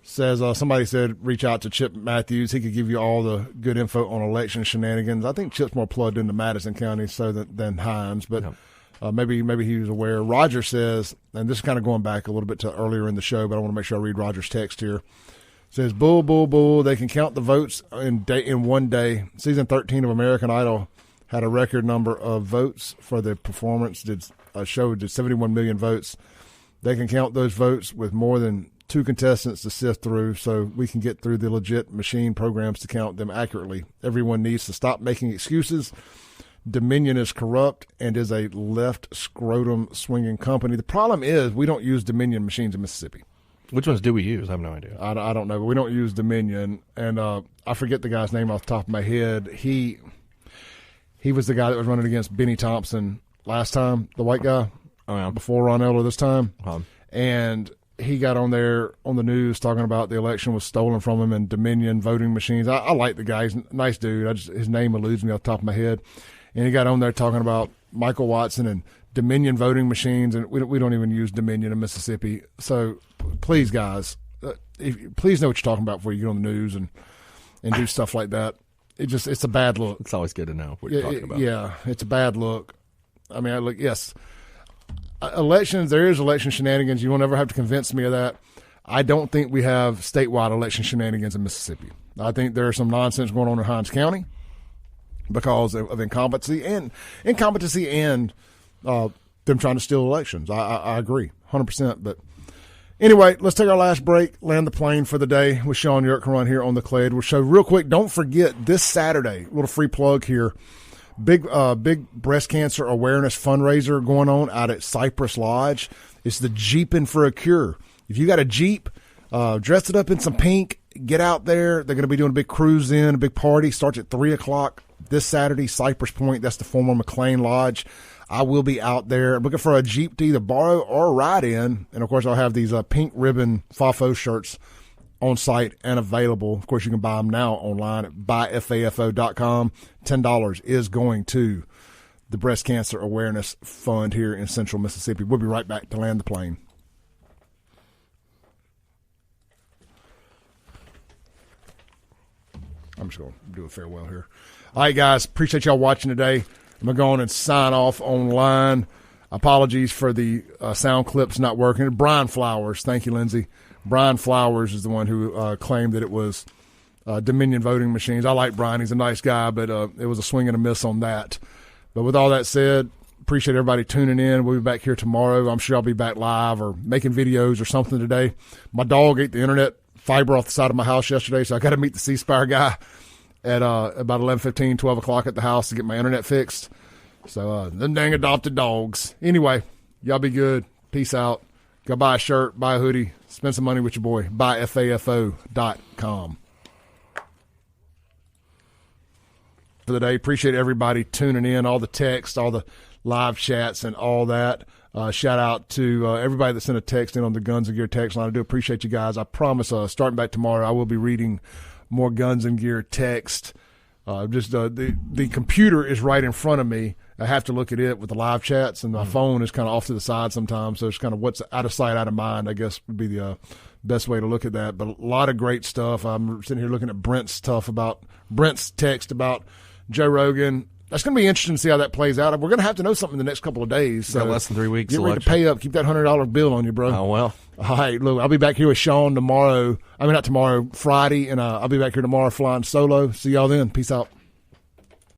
Says somebody said reach out to Chip Matthews. He could give you all the good info on election shenanigans. I think Chip's more plugged into Madison County than Hinds, but maybe he was aware. Roger says, and this is kind of going back a little bit to earlier in the show, but I want to make sure I read Roger's text here. Says bull, bull, bull. They can count the votes in one day. Season 13 of American Idol had a record number of votes for the performance. Did 71 million votes. They can count those votes with more than 2 contestants to sift through, so we can get through the legit machine programs to count them accurately. Everyone needs to stop making excuses. Dominion is corrupt and is a left scrotum swinging company. The problem is we don't use Dominion machines in Mississippi. Which ones do we use? I have no idea. I don't know, but we don't use Dominion. And I forget the guy's name off the top of my head. He was the guy that was running against Benny Thompson last time, the white guy, before Ron Eller this time. And he got on there on the news talking about the election was stolen from him and Dominion voting machines. I like the guy. He's a nice dude. His name eludes me off the top of my head. And he got on there talking about Michael Watson and Dominion voting machines, and we don't even use Dominion in Mississippi. So please, guys, please know what you're talking about before you get on the news and do stuff like that. It's a bad look. It's always good to know what you're talking about. Yeah, it's a bad look. I mean, yes, elections, there is election shenanigans. You won't ever have to convince me of that. I don't think we have statewide election shenanigans in Mississippi. I think there's some nonsense going on in Hinds County because of incompetency and them trying to steal elections. I agree 100%. But anyway, let's take our last break, land the plane for the day with Shaun YURTKURAN here on the Clay Edwards Show. Real quick, don't forget this Saturday, little free plug here, big breast cancer awareness fundraiser going on out at Cypress Lodge. It's the Jeeping for a Cure. If you got a Jeep, dress it up in some pink, get out there. They're going to be doing a big cruise in, a big party. Starts at 3 o'clock this Saturday, Cypress Point. That's the former McLean Lodge. I will be out there looking for a Jeep to either borrow or ride in. And, of course, I'll have these pink ribbon FAFO shirts on site and available. Of course, you can buy them now online at buyfafo.com. $10 is going to the Breast Cancer Awareness Fund here in Central Mississippi. We'll be right back to land the plane. I'm just going to do a farewell here. All right, guys, appreciate y'all watching today. I'm going to go on and sign off online. Apologies for the sound clips not working. Brian Flowers, thank you, Lindsay. Brian Flowers is the one who claimed that it was Dominion voting machines. I like Brian. He's a nice guy, but it was a swing and a miss on that. But with all that said, appreciate everybody tuning in. We'll be back here tomorrow. I'm sure I'll be back live or making videos or something today. My dog ate the internet fiber off the side of my house yesterday, so I got to meet the C-Spire guy at about 11:15, 12 o'clock at the house to get my internet fixed. So them dang adopted dogs. Anyway, y'all be good. Peace out. Go buy a shirt, buy a hoodie, spend some money with your boy. Buyfafo.com. For the day, appreciate everybody tuning in, all the text, all the live chats, and all that. Shout out to everybody that sent a text in on the Guns and Gear text line. I do appreciate you guys. I promise, starting back tomorrow, I will be reading more Guns and Gear text. The computer is right in front of me. I have to look at it with the live chats, and my phone is kind of off to the side sometimes. So it's kind of what's out of sight, out of mind, I guess would be the best way to look at that. But a lot of great stuff. I'm sitting here looking at Brent's text about Joe Rogan. That's going to be interesting to see how that plays out. We're going to have to know something in the next couple of days. So less than 3 weeks. Get ready to pay up. Keep that $100 bill on you, bro. Oh, well. All right, look, I'll be back here with Shaun tomorrow. I mean, not tomorrow, Friday, and I'll be back here tomorrow flying solo. See y'all then. Peace out.